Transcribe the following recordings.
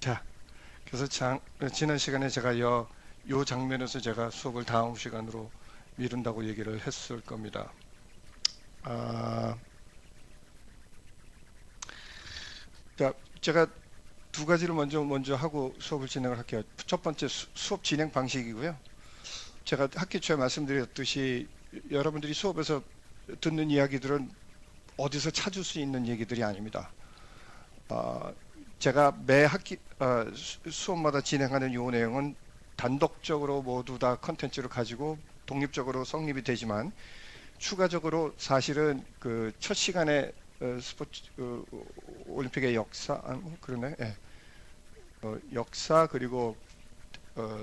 자, 그래서 지난 시간에 제가 요 장면에서 제가 수업을 다음 시간으로 미룬다고 얘기를 했을 겁니다. 아, 자, 제가 두 가지를 먼저 하고 수업을 진행을 할게요. 첫 번째 수업 진행 방식이고요. 제가 학기 초에 말씀드렸듯이 여러분들이 수업에서 듣는 이야기들은 어디서 찾을 수 있는 얘기들이 아닙니다. 아, 제가 매 학기 수업마다 진행하는 요 내용은 단독적으로 모두 다 컨텐츠를 가지고 독립적으로 성립이 되지만 추가적으로 사실은 그 첫 시간에 스포츠 올림픽의 역사 그러네 예. 역사 그리고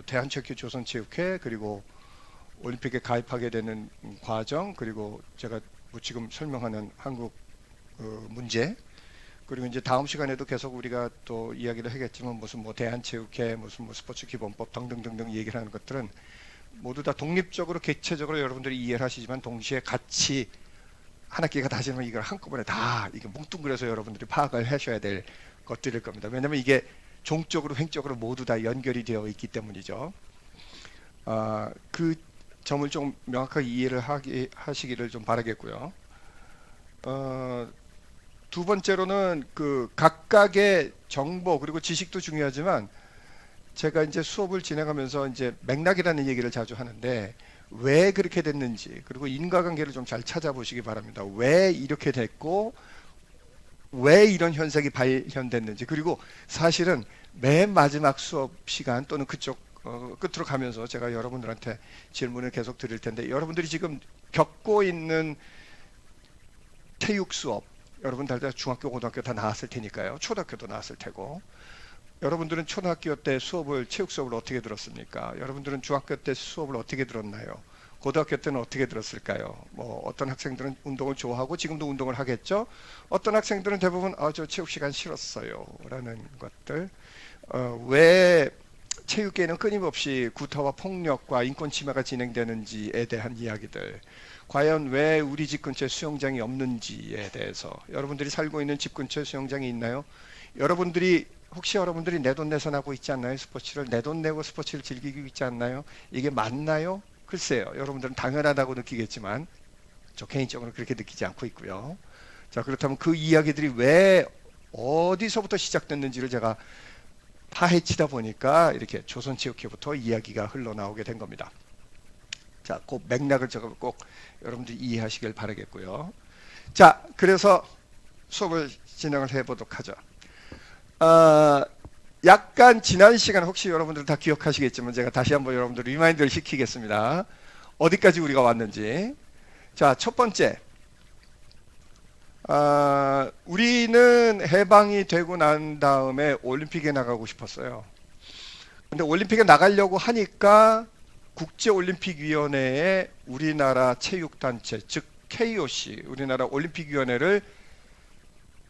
대한체육회 조선체육회 그리고 올림픽에 가입하게 되는 과정 그리고 제가 뭐 지금 설명하는 한국 문제 그리고 이제 다음 시간에도 계속 우리가 또 이야기를 하겠지만 무슨 뭐 대한체육회 무슨 뭐 스포츠 기본법 등등등등 얘기를 하는 것들은 모두 다 독립적으로 객체적으로 여러분들이 이해를 하시지만 동시에 같이 한 학기가 다 지나면 이걸 한꺼번에 다 이게 뭉뚱그려서 여러분들이 파악을 하셔야 될 것들일 겁니다. 왜냐하면 이게 종적으로 횡적으로 모두 다 연결이 되어 있기 때문이죠. 그 점을 좀 명확하게 이해를 하시기를 좀 바라겠고요. 두 번째로는 그 각각의 정보 그리고 지식도 중요하지만 제가 이제 수업을 진행하면서 이제 맥락이라는 얘기를 자주 하는데 왜 그렇게 됐는지 그리고 인과관계를 좀 잘 찾아보시기 바랍니다. 왜 이렇게 됐고 왜 이런 현상이 발현됐는지 그리고 사실은 맨 마지막 수업 시간 또는 그쪽 끝으로 가면서 제가 여러분들한테 질문을 계속 드릴 텐데 여러분들이 지금 겪고 있는 체육 수업 여러분 다 중학교 고등학교 다 나왔을 테니까요. 초등학교도 나왔을 테고 여러분들은 초등학교 때 수업을 체육 수업을 어떻게 들었습니까? 여러분들은 중학교 때 수업을 어떻게 들었나요? 고등학교 때는 어떻게 들었을까요? 뭐 어떤 학생들은 운동을 좋아하고 지금도 운동을 하겠죠. 어떤 학생들은 대부분 저 체육 시간 싫었어요라는 것들. 왜 체육계에는 끊임없이 구타와 폭력과 인권 침해가 진행되는지에 대한 이야기들. 과연 왜 우리 집 근처에 수영장이 없는지에 대해서 여러분들이 살고 있는 집 근처에 수영장이 있나요? 여러분들이 혹시 여러분들이 내돈내산 하고 있지 않나요? 스포츠를 내돈 내고 스포츠를 즐기고 있지 않나요? 이게 맞나요? 글쎄요. 여러분들은 당연하다고 느끼겠지만 저 개인적으로 그렇게 느끼지 않고 있고요. 자, 그렇다면 그 이야기들이 왜 어디서부터 시작됐는지를 제가 파헤치다 보니까 이렇게 조선체육회부터 이야기가 흘러나오게 된 겁니다. 자, 그 맥락을 제가 꼭 여러분들이 이해하시길 바라겠고요. 자, 그래서 수업을 진행을 해보도록 하죠. 약간 지난 시간 혹시 여러분들 다 기억하시겠지만 제가 다시 한번 여러분들 리마인드를 시키겠습니다. 어디까지 우리가 왔는지. 자, 첫 번째. 우리는 해방이 되고 난 다음에 올림픽에 나가고 싶었어요. 근데 올림픽에 나가려고 하니까 국제올림픽위원회에 우리나라 체육단체, 즉 KOC, 우리나라 올림픽위원회를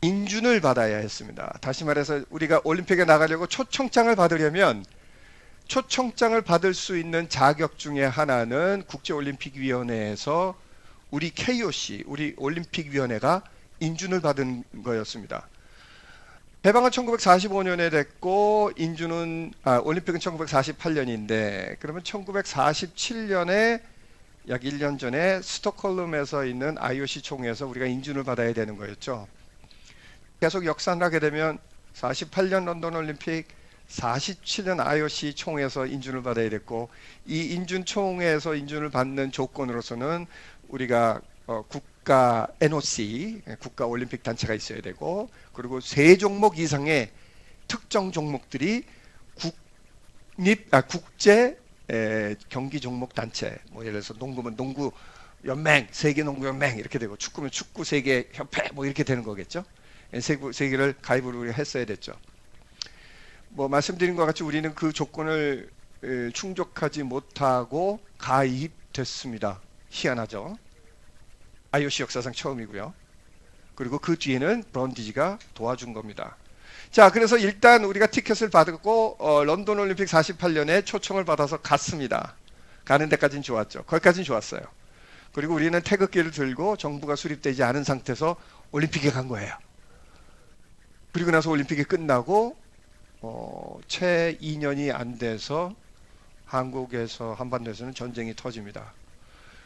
인준을 받아야 했습니다. 다시 말해서 우리가 올림픽에 나가려고 초청장을 받으려면 초청장을 받을 수 있는 자격 중에 하나는 국제올림픽위원회에서 우리 KOC, 우리 올림픽위원회가 인준을 받은 거였습니다. 해방은 1945년에 됐고 인준은 올림픽은 1948년인데 그러면 1947년에 약 1년 전에 스톡홀름에서 있는 IOC 총회에서 우리가 인준을 받아야 되는 거였죠. 계속 역산을 하게 되면 48년 런던 올림픽, 47년 IOC 총회에서 인준을 받아야 됐고 이 인준 총회에서 인준을 받는 조건으로서는 우리가 국가 NOC, 국가 올림픽 단체가 있어야 되고 그리고 3종목 이상의 특정 종목들이 국제 경기 종목 단체, 뭐 예를 들어서 농구면 농구 연맹, 세계 농구 연맹 이렇게 되고 축구면 축구 세계 협회 뭐 이렇게 되는 거겠죠. 세 개를 가입을 우리가 했어야 됐죠. 뭐 말씀드린 것 같이 우리는 그 조건을 충족하지 못하고 가입됐습니다. 희한하죠. IOC 역사상 처음이고요. 그리고 그 뒤에는 브런디지가 도와준 겁니다. 자, 그래서 일단 우리가 티켓을 받고 런던 올림픽 48년에 초청을 받아서 갔습니다. 가는 데까지는 좋았죠. 거기까지는 좋았어요. 그리고 우리는 태극기를 들고 정부가 수립되지 않은 상태에서 올림픽에 간 거예요. 그리고 나서 올림픽이 끝나고 채 2년이 안 돼서 한국에서 한반도에서는 전쟁이 터집니다.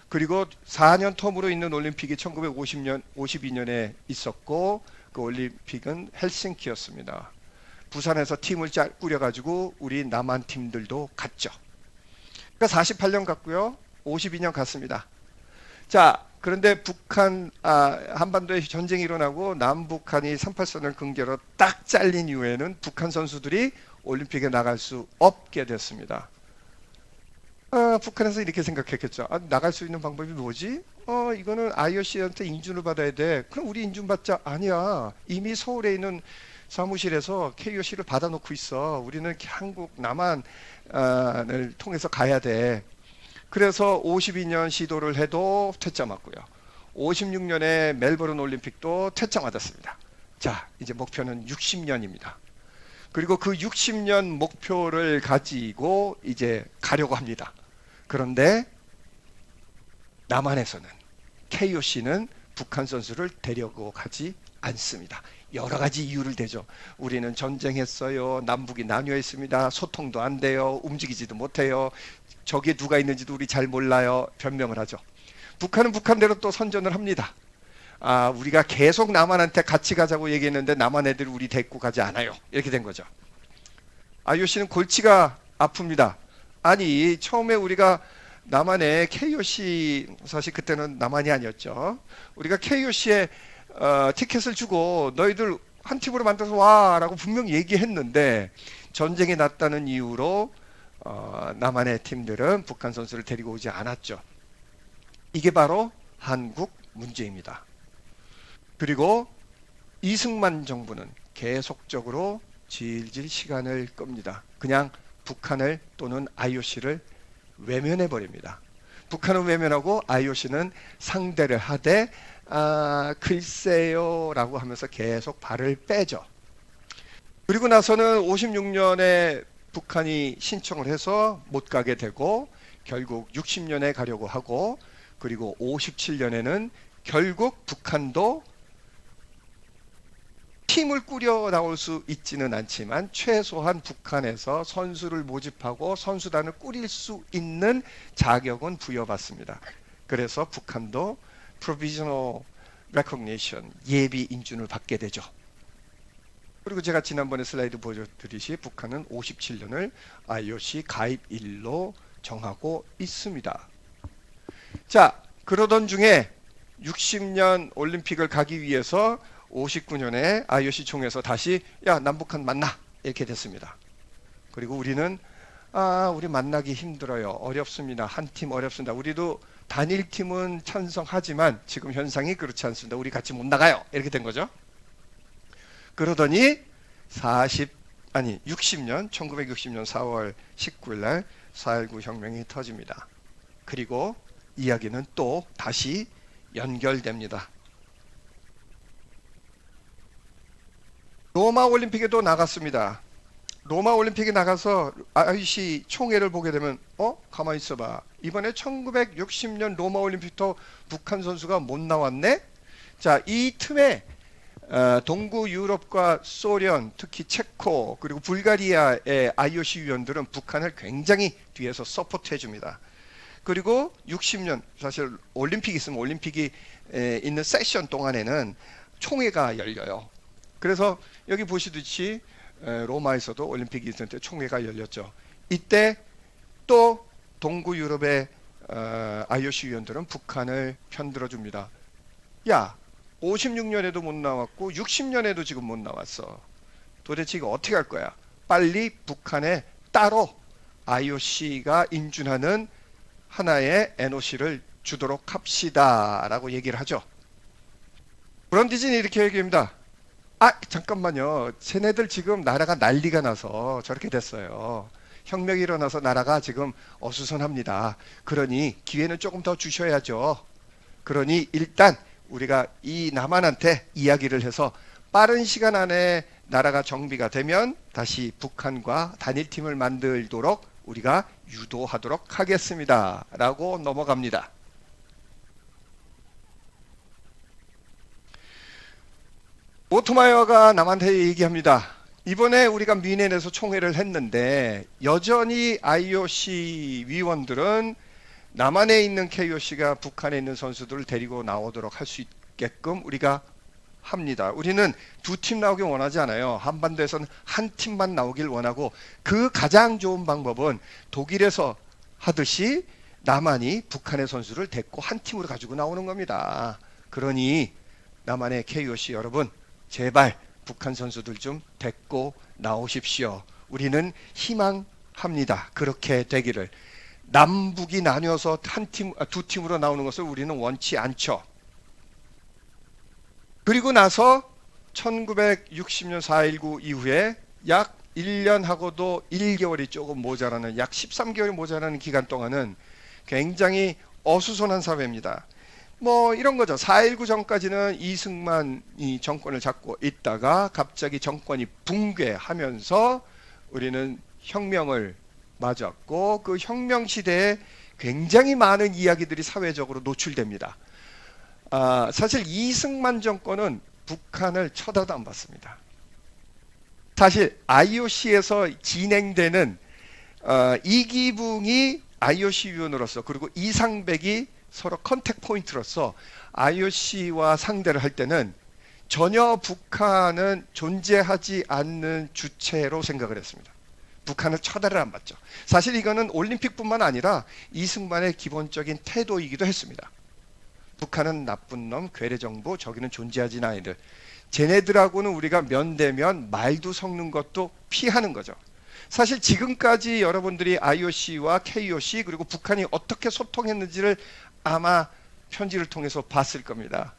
그리고 4년 텀으로 있는 올림픽이 1952년에 있었고 그 올림픽은 헬싱키였습니다. 부산에서 팀을 꾸려가지고 우리 남한 팀들도 갔죠. 그러니까 48년 갔고요. 52년 갔습니다. 자, 그런데 한반도에 전쟁이 일어나고 남북한이 38선을 근교로 딱 잘린 이후에는 북한 선수들이 올림픽에 나갈 수 없게 됐습니다. 북한에서 이렇게 생각했겠죠. 나갈 수 있는 방법이 뭐지? 이거는 IOC한테 인준을 받아야 돼. 그럼 우리 인준 받자. 아니야. 이미 서울에 있는 사무실에서 KOC를 받아놓고 있어. 우리는 한국 남한을 통해서 가야 돼. 그래서 52년 시도를 해도 퇴짜 맞고요. 56년에 멜버른 올림픽도 퇴짜 맞았습니다. 자, 이제 목표는 60년입니다. 그리고 그 60년 목표를 가지고 이제 가려고 합니다. 그런데 남한에서는 KOC는 북한 선수를 데려고 가지 않습니다. 여러 가지 이유를 대죠. 우리는 전쟁했어요. 남북이 나뉘어 있습니다. 소통도 안 돼요. 움직이지도 못해요. 저기에 누가 있는지도 우리 잘 몰라요. 변명을 하죠. 북한은 북한대로 또 선전을 합니다. 우리가 계속 남한한테 같이 가자고 얘기했는데 남한 애들 우리 데리고 가지 않아요. 이렇게 된 거죠. IOC는 골치가 아픕니다. 아니, 처음에 우리가 남한에 KOC, 사실 그때는 남한이 아니었죠. 우리가 KOC에 티켓을 주고 너희들 한 팀으로 만들어서 와 라고 분명히 얘기했는데 전쟁이 났다는 이유로 남한의 팀들은 북한 선수를 데리고 오지 않았죠. 이게 바로 한국 문제입니다. 그리고 이승만 정부는 계속적으로 질질 시간을 끕니다. 그냥 북한을 또는 IOC를 외면해 버립니다. 북한은 외면하고 IOC는 상대를 하되 글쎄요 라고 하면서 계속 발을 빼죠. 그리고 나서는 56년에 북한이 신청을 해서 못 가게 되고 결국 60년에 가려고 하고 그리고 57년에는 결국 북한도 팀을 꾸려 나올 수 있지는 않지만 최소한 북한에서 선수를 모집하고 선수단을 꾸릴 수 있는 자격은 부여받습니다. 그래서 북한도 Provisional Recognition, 예비 인준을 받게 되죠. 그리고 제가 지난번에 슬라이드 보여드리듯이 북한은 57년을 IOC 가입일로 정하고 있습니다. 자, 그러던 중에 60년 올림픽을 가기 위해서 59년에 IOC 총회에서 다시 야 남북한 만나 이렇게 됐습니다. 그리고 우리는 우리 만나기 힘들어요. 어렵습니다. 한 팀 어렵습니다. 우리도 단일팀은 찬성하지만 지금 현상이 그렇지 않습니다. 우리 같이 못 나가요. 이렇게 된 거죠. 그러더니 1960년 4월 19일 날 4.19 혁명이 터집니다. 그리고 이야기는 또 다시 연결됩니다. 로마 올림픽에도 나갔습니다. 로마 올림픽에 나가서 IOC 총회를 보게 되면 가만히 있어봐. 이번에 1960년 로마 올림픽도 북한 선수가 못 나왔네. 자, 이 틈에 동구 유럽과 소련, 특히 체코 그리고 불가리아의 IOC 위원들은 북한을 굉장히 뒤에서 서포트해 줍니다. 그리고 60년 사실 올림픽이 있으면 올림픽이 있는 세션 동안에는 총회가 열려요. 그래서 여기 보시듯이 로마에서도 올림픽이 있을 때 총회가 열렸죠. 이때 또 동구 유럽의 IOC 위원들은 북한을 편들어 줍니다. 야, 56년에도 못 나왔고 60년에도 지금 못 나왔어. 도대체 이거 어떻게 할 거야? 빨리 북한에 따로 IOC가 인준하는 하나의 NOC를 주도록 합시다 라고 얘기를 하죠. 브런디진이 이렇게 얘기합니다. 잠깐만요. 쟤네들 지금 나라가 난리가 나서 저렇게 됐어요. 혁명이 일어나서 나라가 지금 어수선합니다. 그러니 기회는 조금 더 주셔야죠. 그러니 일단 우리가 이 남한한테 이야기를 해서 빠른 시간 안에 나라가 정비가 되면 다시 북한과 단일팀을 만들도록 우리가 유도하도록 하겠습니다. 라고 넘어갑니다. 오토마이어가 남한테 얘기합니다. 이번에 우리가 뮌헨에서 총회를 했는데 여전히 IOC 위원들은 남한에 있는 KOC가 북한에 있는 선수들을 데리고 나오도록 할 수 있게끔 우리가 합니다. 우리는 두 팀 나오길 원하지 않아요. 한반도에서는 한 팀만 나오길 원하고, 그 가장 좋은 방법은 독일에서 하듯이 남한이 북한의 선수를 데리고 한 팀으로 가지고 나오는 겁니다. 그러니 남한의 KOC 여러분, 제발 북한 선수들 좀 데리고 나오십시오. 우리는 희망합니다. 그렇게 되기를. 남북이 나뉘어서 두 팀으로 나오는 것을 우리는 원치 않죠. 그리고 나서 1960년 4.19 이후에 약 1년하고도 1개월이 조금 모자라는, 약 13개월이 모자라는 기간 동안은 굉장히 어수선한 사회입니다. 뭐 이런 거죠. 4.19 전까지는 이승만이 정권을 잡고 있다가 갑자기 정권이 붕괴하면서 우리는 혁명을 맞았고, 그 혁명 시대에 굉장히 많은 이야기들이 사회적으로 노출됩니다. 사실 이승만 정권은 북한을 쳐다도 안 봤습니다. 사실 IOC에서 진행되는 이기붕이 IOC 위원으로서, 그리고 이상백이 서로 컨택 포인트로서 IOC와 상대를 할 때는 전혀 북한은 존재하지 않는 주체로 생각을 했습니다. 북한을 쳐다를 안 봤죠. 사실 이거는 올림픽뿐만 아니라 이승만의 기본적인 태도이기도 했습니다. 북한은 나쁜 놈, 괴뢰정부, 저기는 존재하지 않는 아이들. 쟤네들하고는 우리가 면대면 말도 섞는 것도 피하는 거죠. 사실 지금까지 여러분들이 IOC와 KOC 그리고 북한이 어떻게 소통했는지를 아마 편지를 통해서 봤을 겁니다.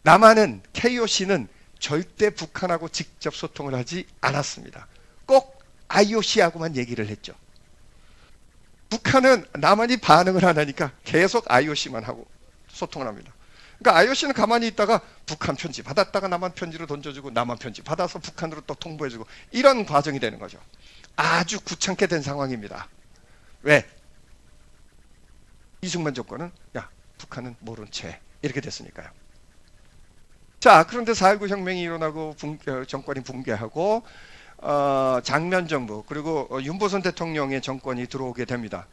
남한은, KOC는 절대 북한하고 직접 소통을 하지 않았습니다. 꼭 IOC하고만 얘기를 했죠. 북한은 남한이 반응을 안 하니까 계속 IOC만 하고 소통을 합니다. 그러니까 IOC는 가만히 있다가 북한 편지 받았다가 남한 편지로 던져주고, 남한 편지 받아서 북한으로 또 통보해주고, 이런 과정이 되는 거죠. 아주 귀찮게 된 상황입니다. 왜? 이승만 정권은 북한은 모른 채 이렇게 됐으니까요. 자, 그런데 4.19 혁명이 일어나고 정권이 붕괴하고 장면정부 그리고 윤보선 대통령의 정권이 들어오게 됩니다.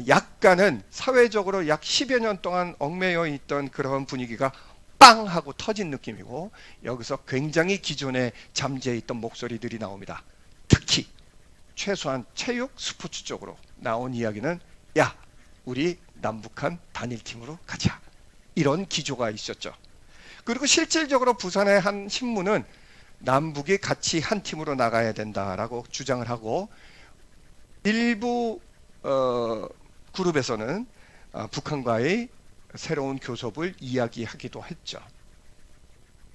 약간은 사회적으로 약 10여 년 동안 얽매여 있던 그런 분위기가 빵 하고 터진 느낌이고, 여기서 굉장히 기존에 잠재해 있던 목소리들이 나옵니다. 특히 최소한 체육 스포츠 쪽으로 나온 이야기는 우리 남북한 단일팀으로 가자, 이런 기조가 있었죠. 그리고 실질적으로 부산의 한 신문은 남북이 같이 한 팀으로 나가야 된다라고 주장을 하고, 일부 그룹에서는 북한과의 새로운 교섭을 이야기하기도 했죠.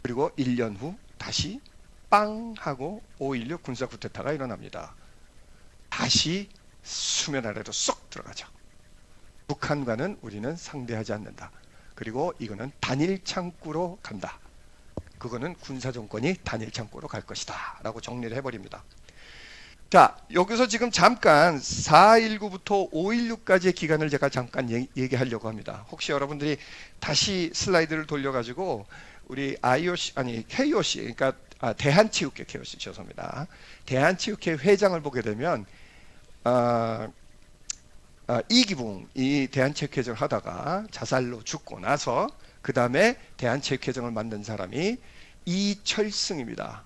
그리고 1년 후 다시 빵 하고 5.16 군사 쿠데타가 일어납니다. 다시 수면 아래로 쏙 들어가죠. 북한과는 우리는 상대하지 않는다. 그리고 이거는 단일 창구로 간다. 그거는 군사정권이 단일 창구로 갈 것이다 라고 정리를 해버립니다. 자, 여기서 지금 잠깐 4.19부터 5.16까지의 기간을 제가 잠깐 얘기하려고 합니다. 혹시 여러분들이 다시 슬라이드를 돌려가지고 우리 KOC, 그러니까 대한체육회, KOC 죄송합니다. 대한체육회 회장을 보게 되면 이기붕이 대한체육회장을 하다가 자살로 죽고 나서 그 다음에 대한체육회장을 만든 사람이 이철승입니다.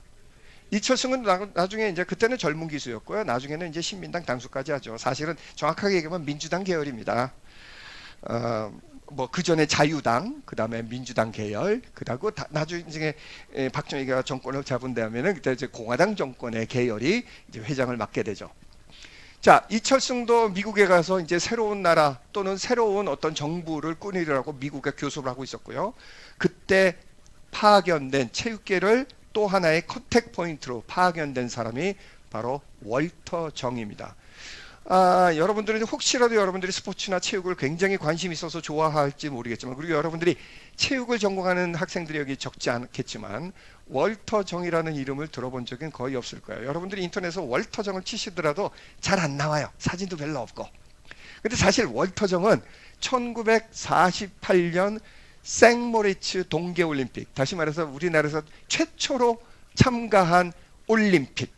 이철승은 나중에 이제 그때는 젊은 기수였고요. 나중에는 이제 신민당 당수까지 하죠. 사실은 정확하게 얘기하면 민주당 계열입니다. 뭐 그 전에 자유당, 그 다음에 민주당 계열, 그다고 나중에 박정희가 정권을 잡은 다음에는 그때 이제 공화당 정권의 계열이 이제 회장을 맡게 되죠. 자, 이철승도 미국에 가서 이제 새로운 나라 또는 새로운 어떤 정부를 꾸리려고 미국에 교섭을 하고 있었고요. 그때 파견된 체육계를 또 하나의 컨택 포인트로 파견된 사람이 바로 월터 정입니다. 여러분들은 혹시라도 여러분들이 스포츠나 체육을 굉장히 관심 있어서 좋아할지 모르겠지만, 그리고 여러분들이 체육을 전공하는 학생들이 여기 적지 않겠지만 월터 정이라는 이름을 들어본 적은 거의 없을 거예요. 여러분들이 인터넷에서 월터 정을 치시더라도 잘 안 나와요. 사진도 별로 없고. 근데 사실 월터 정은 1948년 생모리츠 동계올림픽, 다시 말해서 우리나라에서 최초로 참가한 올림픽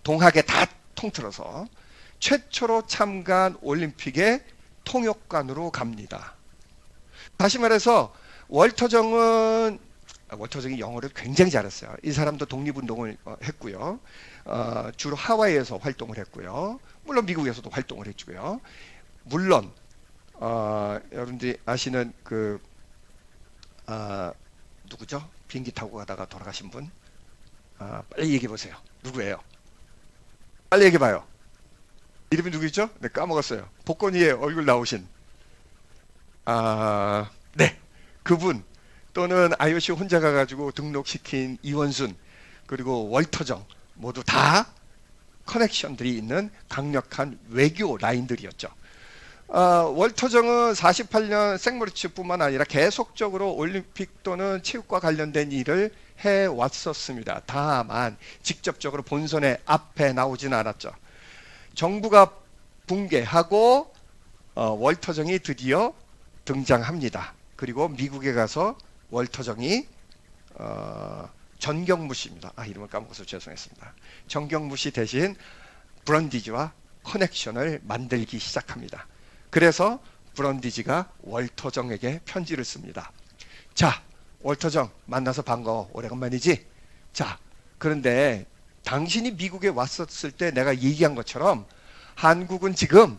동학에 다 통틀어서 최초로 참가한 올림픽의 통역관으로 갑니다. 다시 말해서 월터정이 영어를 굉장히 잘했어요. 이 사람도 독립운동을 했고요. 주로 하와이에서 활동을 했고요. 물론 미국에서도 활동을 했고요. 물론 여러분들이 아시는 누구죠? 비행기 타고 가다가 돌아가신 분? 빨리 얘기해 보세요. 누구예요? 빨리 얘기해 봐요. 이름이 누구죠? 네, 까먹었어요. 복권이에 얼굴 나오신. 네. 그분 또는 IOC 혼자 가가지고 등록시킨 이원순 그리고 월터정 모두 다 커넥션들이 있는 강력한 외교 라인들이었죠. 월터정은 48년 생모리츠뿐만 아니라 계속적으로 올림픽 또는 체육과 관련된 일을 해왔었습니다. 다만 직접적으로 본선의 앞에 나오진 않았죠. 정부가 붕괴하고 월터정이 드디어 등장합니다. 그리고 미국에 가서 월터정이 전경무 씨입니다. 이름을 까먹어서 죄송했습니다. 전경무 씨 대신 브런디지와 커넥션을 만들기 시작합니다. 그래서 브런디지가 월터정에게 편지를 씁니다. 자, 월터정 만나서 반가워. 오래간만이지? 자, 그런데 당신이 미국에 왔었을 때 내가 얘기한 것처럼 한국은 지금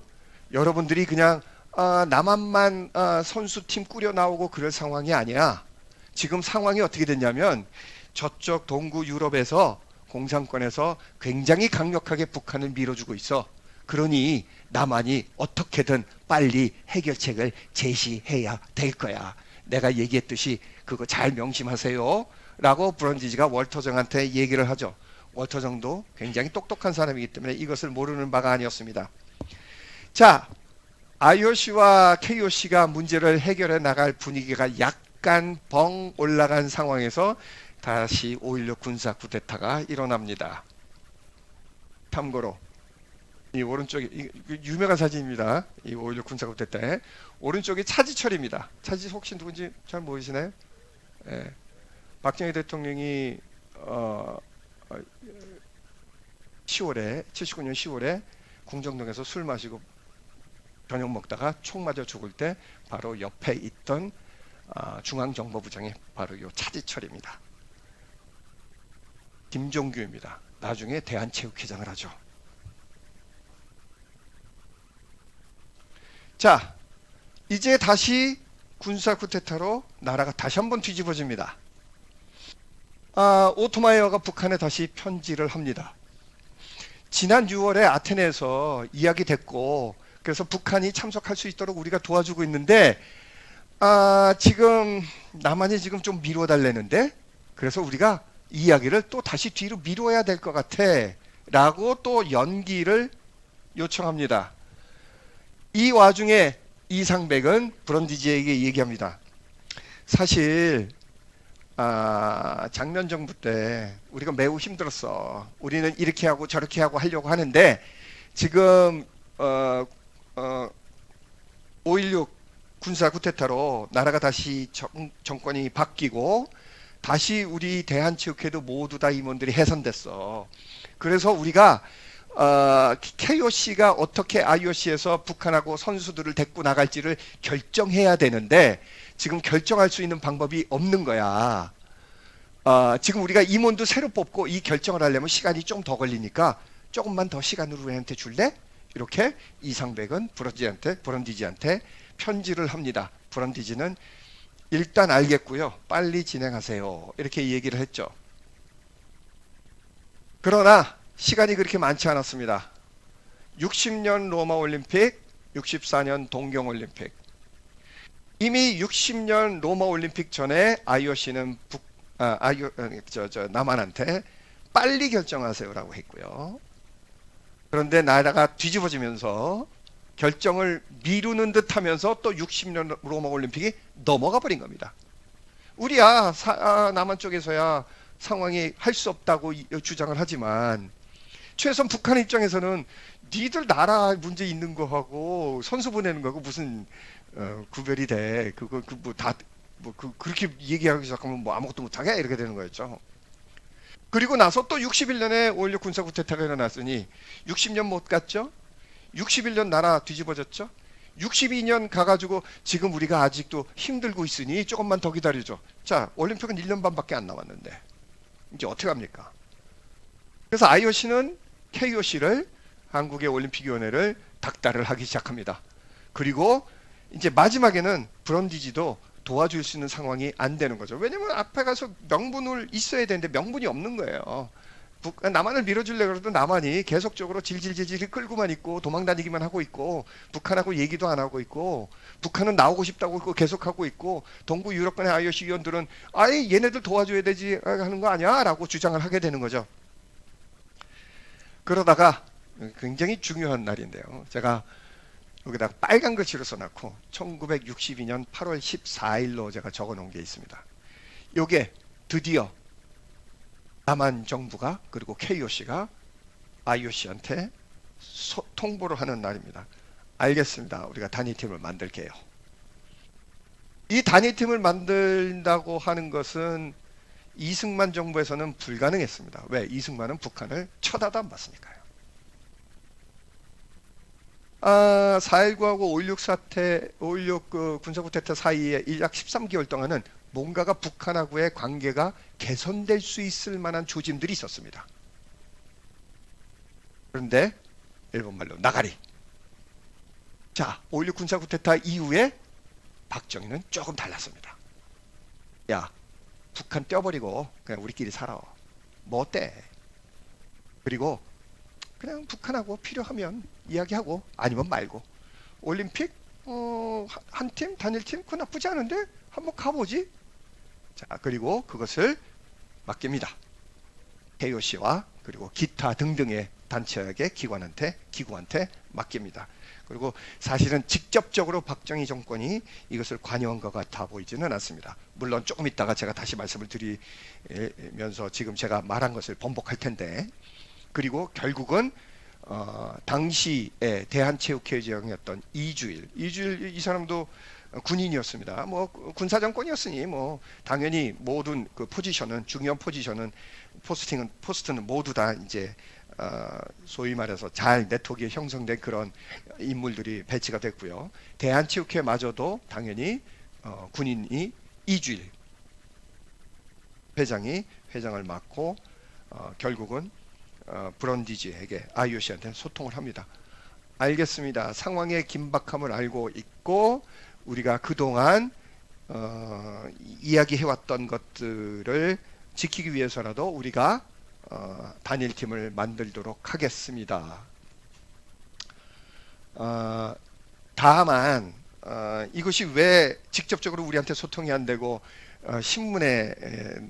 여러분들이 그냥 남한만 선수팀 꾸려 나오고 그럴 상황이 아니야. 지금 상황이 어떻게 됐냐면 저쪽 동구 유럽에서 공산권에서 굉장히 강력하게 북한을 밀어주고 있어. 그러니 남한이 어떻게든 빨리 해결책을 제시해야 될 거야. 내가 얘기했듯이 그거 잘 명심하세요. 라고 브런디지가 월터정한테 얘기를 하죠. 월터정도 굉장히 똑똑한 사람이기 때문에 이것을 모르는 바가 아니었습니다. 자, IOC와 KOC가 문제를 해결해 나갈 분위기가 약간 벙 올라간 상황에서 다시 5.16 군사 쿠데타가 일어납니다. 참고로 이 오른쪽이 유명한 사진입니다. 이 5.16 군사 쿠데타에 오른쪽이 차지철입니다. 차지철 혹시 누군지 잘 모르시나요? 예. 박정희 대통령이 10월에 79년 10월에 궁정동에서 술 마시고 저녁 먹다가 총 맞아 죽을 때 바로 옆에 있던 중앙정보부장이 바로 이 차지철입니다. 김종규입니다. 나중에 대한체육회장을 하죠. 자, 이제 다시 군사 쿠데타로 나라가 다시 한번 뒤집어집니다. 오토마이어가 북한에 다시 편지를 합니다. 지난 6월에 아테네에서 이야기됐고 그래서 북한이 참석할 수 있도록 우리가 도와주고 있는데 지금 남한이 지금 좀 미뤄달래는데 그래서 우리가 이야기를 또 다시 뒤로 미뤄야 될 것 같아 라고 또 연기를 요청합니다. 이 와중에 이상백은 브런디지에게 얘기합니다. 사실 작년 정부 때 우리가 매우 힘들었어. 우리는 이렇게 하고 저렇게 하고 하려고 하는데 지금 5.16 군사 쿠데타로 나라가 다시 정권이 바뀌고 다시 우리 대한체육회도 모두 다 임원들이 해산됐어. 그래서 우리가 KOC가 어떻게 IOC에서 북한하고 선수들을 데리고 나갈지를 결정해야 되는데 지금 결정할 수 있는 방법이 없는 거야. 지금 우리가 임원도 새로 뽑고 이 결정을 하려면 시간이 좀 더 걸리니까 조금만 더 시간을 우리한테 줄래? 이렇게 이상백은 브런디지한테 편지를 합니다. 브런디지는 일단 알겠고요. 빨리 진행하세요. 이렇게 얘기를 했죠. 그러나 시간이 그렇게 많지 않았습니다. 60년 로마 올림픽, 64년 동경 올림픽. 이미 60년 로마 올림픽 전에 IOC는 남한한테 빨리 결정하세요라고 했고요. 그런데 나라가 뒤집어지면서 결정을 미루는 듯하면서 또 60년 로마 올림픽이 넘어가 버린 겁니다. 우리야 남한 쪽에서야 상황이 할 수 없다고 주장을 하지만 최소한 북한 입장에서는 니들 나라 문제 있는 거하고 선수 보내는 거하고 무슨 구별이 돼? 그거 그렇게 얘기하기 시작하면 뭐 아무것도 못하게 이렇게 되는 거였죠. 그리고 나서 또 61년에 5.16 군사 쿠데타가 일어났으니 60년 못 갔죠? 61년 나라 뒤집어졌죠? 62년 가가지고 지금 우리가 아직도 힘들고 있으니 조금만 더 기다리죠. 자, 올림픽은 1년 반밖에 안 남았는데 이제 어떻게 합니까? 그래서 IOC는 KOC를 한국의 올림픽위원회를 닥달을 하기 시작합니다. 그리고 이제 마지막에는 브런디지도 도와줄 수 있는 상황이 안 되는 거죠. 왜냐면 앞에 가서 명분을 있어야 되는데 명분이 없는 거예요. 남한을 밀어주려고 해도 남한이 계속적으로 질질질질 끌고만 있고 도망다니기만 하고 있고 북한하고 얘기도 안 하고 있고 북한은 나오고 싶다고 있고 계속하고 있고 동부 유럽권의 IOC 위원들은 아예 얘네들 도와줘야 되지 하는 거 아니야? 라고 주장을 하게 되는 거죠. 그러다가 굉장히 중요한 날인데요. 제가 여기다가 빨간 글씨로 써놨고 1962년 8월 14일로 제가 적어 놓은 게 있습니다. 요게 드디어 남한 정부가 그리고 KOC가 IOC한테 통보를 하는 날입니다. 알겠습니다. 우리가 단위팀을 만들게요. 이 단위팀을 만든다고 하는 것은 이승만 정부에서는 불가능했습니다. 왜? 이승만은 북한을 쳐다도 안 봤으니까요. 4.19하고 5.16 사태, 5.16 그 군사 쿠데타 사이에 약 13개월 동안은 뭔가가 북한하고의 관계가 개선될 수 있을 만한 조짐들이 있었습니다. 그런데 일본말로 나가리. 자, 5.16 군사 쿠데타 이후에 박정희는 조금 달랐습니다. 야, 북한 떼어버리고 그냥 우리끼리 살아. 뭐 어때? 그리고 그냥 북한하고 필요하면 이야기하고 아니면 말고 올림픽 한 팀 단일팀 그거 나쁘지 않은데 한번 가보지. 자, 그리고 그것을 맡깁니다. KOC와 그리고 기타 등등의 단체에게 기구한테 맡깁니다. 그리고 사실은 직접적으로 박정희 정권이 이것을 관여한 것 같아 보이지는 않습니다. 물론 조금 있다가 제가 다시 말씀을 드리면서 지금 제가 말한 것을 번복할 텐데, 그리고 결국은 당시에 대한체육회장이었던 이주일 이 사람도 군인이었습니다. 뭐 군사정권이었으니 뭐 당연히 모든 그 포지션은 중요한 포지션은 포스트는 모두 다 이제 소위 말해서 잘 네트워크에 형성된 그런 인물들이 배치가 됐고요. 대한체육회마저도 당연히 군인이 이주일 회장을 맡고 결국은 브런디지에게 IOC한테 소통을 합니다. 알겠습니다. 상황의 긴박함을 알고 있고 우리가 그동안 이야기해왔던 것들을 지키기 위해서라도 우리가 단일팀을 만들도록 하겠습니다. 다만 이것이 왜 직접적으로 우리한테 소통이 안 되고 신문에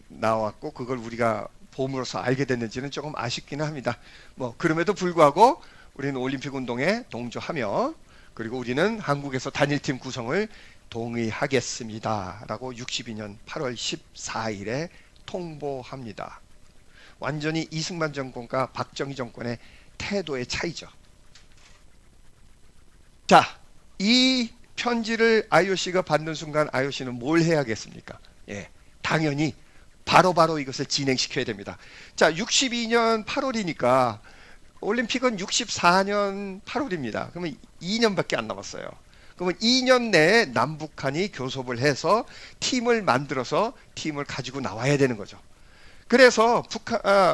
나왔고 그걸 우리가 봄으로서 알게 됐는지는 조금 아쉽기는 합니다. 뭐 그럼에도 불구하고 우리는 올림픽 운동에 동조하며 그리고 우리는 한국에서 단일팀 구성을 동의하겠습니다. 라고 62년 8월 14일에 통보합니다. 완전히 이승만 정권과 박정희 정권의 태도의 차이죠. 자, 이 편지를 IOC가 받는 순간 IOC는 뭘 해야겠습니까? 예, 당연히 바로 이것을 진행시켜야 됩니다. 자, 62년 8월이니까 올림픽은 64년 8월입니다. 그러면 2년밖에 안 남았어요. 그러면 2년 내에 남북한이 교섭을 해서 팀을 만들어서 팀을 가지고 나와야 되는 거죠. 그래서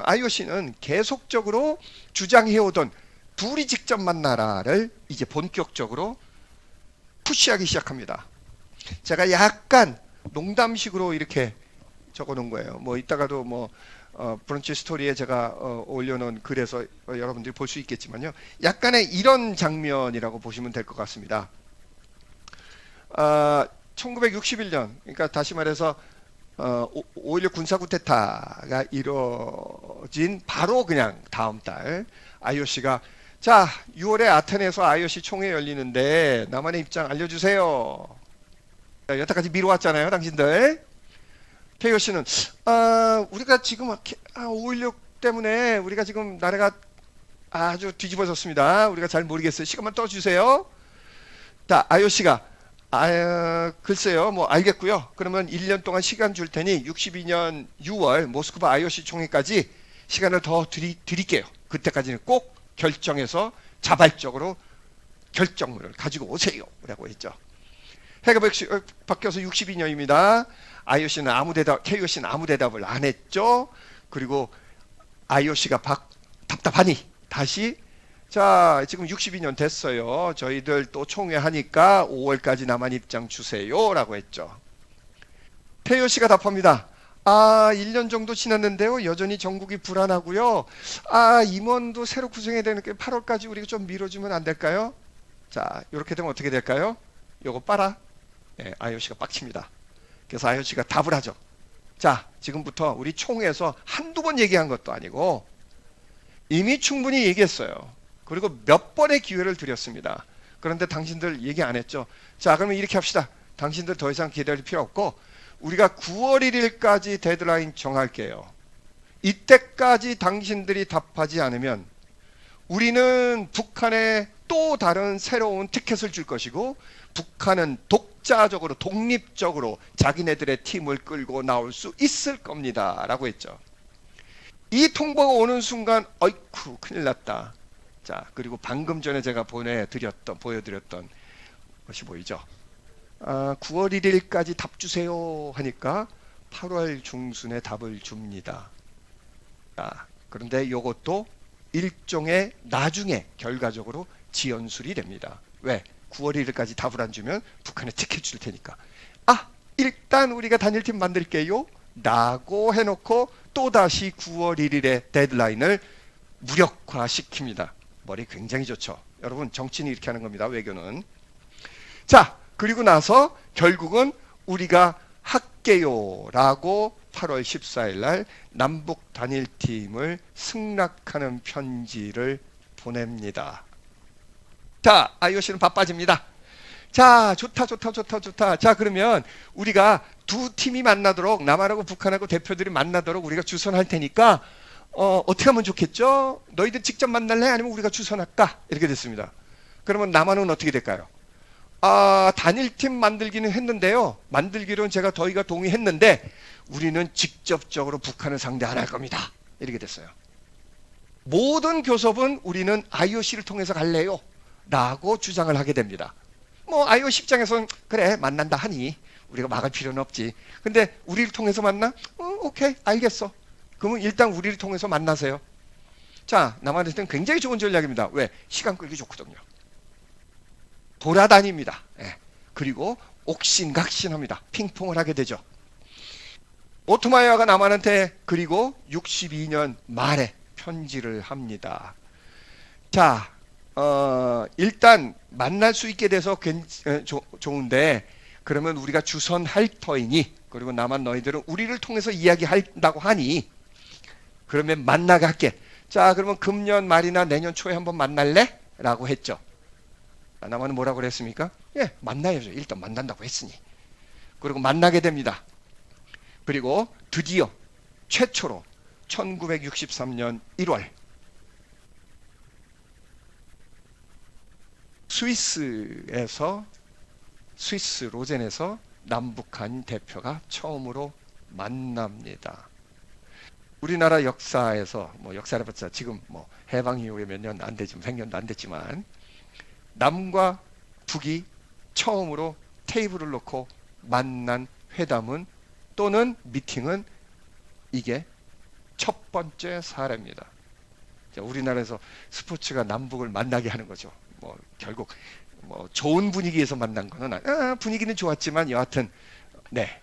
IOC는 계속적으로 주장해오던 둘이 직접 만나라를 이제 본격적으로 푸시하기 시작합니다. 제가 약간 농담식으로 이렇게 적어놓은 거예요. 뭐 이따가도 뭐 브런치 스토리에 제가 올려놓은 글에서 여러분들이 볼 수 있겠지만요. 약간의 이런 장면이라고 보시면 될 것 같습니다. 1961년, 그러니까 다시 말해서 5.16 군사 쿠데타가 이루어진 바로 그냥 다음 달 IOC가 자 6월에 아테네에서 IOC 총회 열리는데 남한의 입장 알려주세요. 여태까지 미뤄왔잖아요, 당신들. KOC는 우리가 지금 5.16 때문에 우리가 지금 나라가 아주 뒤집어졌습니다. 우리가 잘 모르겠어요. 시간만 떠주세요. 자, IOC가 글쎄요, 뭐 알겠고요. 그러면 1년 동안 시간 줄 테니 62년 6월 모스크바 IOC 총회까지 시간을 더 드릴게요. 그때까지는 꼭 결정해서 자발적으로 결정문을 가지고 오세요. 라고 했죠. 해가 바뀌어서 62년입니다. IOC는 아무 대답, KOC는 아무 대답을 안 했죠. 그리고 IOC가 답답하니 다시 자, 지금 62년 됐어요. 저희들 또 총회하니까 5월까지 남한 입장 주세요. 라고 했죠. KOC가 답합니다. 1년 정도 지났는데요. 여전히 전국이 불안하고요. 임원도 새로 구성해야 되는 게 8월까지 우리가 좀 미뤄주면 안 될까요? 자, 이렇게 되면 어떻게 될까요? 요거 빨아. 네, IOC가 빡칩니다. 그래서 IOC가 답을 하죠. 자, 지금부터 우리 총회에서 한두 번 얘기한 것도 아니고 이미 충분히 얘기했어요. 그리고 몇 번의 기회를 드렸습니다. 그런데 당신들 얘기 안 했죠. 자, 그러면 이렇게 합시다. 당신들 더 이상 기다릴 필요 없고 우리가 9월 1일까지 데드라인 정할게요. 이때까지 당신들이 답하지 않으면 우리는 북한에 또 다른 새로운 티켓을 줄 것이고 북한은 독자적으로 독립적으로 자기네들의 팀을 끌고 나올 수 있을 겁니다. 라고 했죠. 이 통보가 오는 순간 어이쿠 큰일 났다. 자, 그리고 방금 전에 제가 보여드렸던 것이 보이죠. 9월 1일까지 답 주세요 하니까 8월 중순에 답을 줍니다. 자, 그런데 이것도 일종의 나중에 결과적으로 지연술이 됩니다. 왜? 9월 1일까지 답을 안 주면 북한에 티켓 줄 테니까. 일단 우리가 단일팀 만들게요. 라고 해놓고 또다시 9월 1일의 데드라인을 무력화시킵니다. 머리 굉장히 좋죠. 여러분 정치는 이렇게 하는 겁니다. 외교는. 자, 그리고 나서 결국은 우리가 할게요 라고 8월 14일 날 남북 단일팀을 승낙하는 편지를 보냅니다. 자, IOC는 바빠집니다. 자, 좋다. 자, 그러면 우리가 두 팀이 만나도록 남한하고 북한하고 대표들이 만나도록 우리가 주선할 테니까 어떻게 하면 좋겠죠? 너희들 직접 만날래? 아니면 우리가 주선할까? 이렇게 됐습니다. 그러면 남한은 어떻게 될까요? 단일팀 만들기는 했는데요. 만들기로는 저희가 동의했는데 우리는 직접적으로 북한을 상대 안 할 겁니다. 이렇게 됐어요. 모든 교섭은 우리는 IOC를 통해서 갈래요. 라고 주장을 하게 됩니다. IOC 입장에서는 그래 만난다 하니 우리가 막을 필요는 없지. 근데 우리를 통해서 만나? 오케이 알겠어. 그러면 일단 우리를 통해서 만나세요. 자, 남한테는 굉장히 좋은 전략입니다. 왜? 시간 끌기 좋거든요. 돌아다닙니다. 예. 그리고 옥신각신합니다. 핑퐁을 하게 되죠. 오토마야가 남한한테 그리고 62년 말에 편지를 합니다. 자, 일단 만날 수 있게 돼서 좋은데 그러면 우리가 주선할 터이니 그리고 남한 너희들은 우리를 통해서 이야기한다고 하니 그러면 만나게 할게. 자, 그러면 금년 말이나 내년 초에 한번 만날래? 라고 했죠. 남한은 뭐라고 그랬습니까? 예, 만나야죠. 일단 만난다고 했으니. 그리고 만나게 됩니다. 그리고 드디어 최초로 1963년 1월 스위스 로젠에서 남북한 대표가 처음으로 만납니다. 우리나라 역사에서 역사라봤자 지금 해방 이후에 몇 년 안 되지만 100년도 안 됐지만 남과 북이 처음으로 테이블을 놓고 만난 회담은 또는 미팅은 이게 첫 번째 사례입니다. 우리나라에서 스포츠가 남북을 만나게 하는 거죠. 결국 좋은 분위기에서 만난 거는 분위기는 좋았지만 여하튼 네,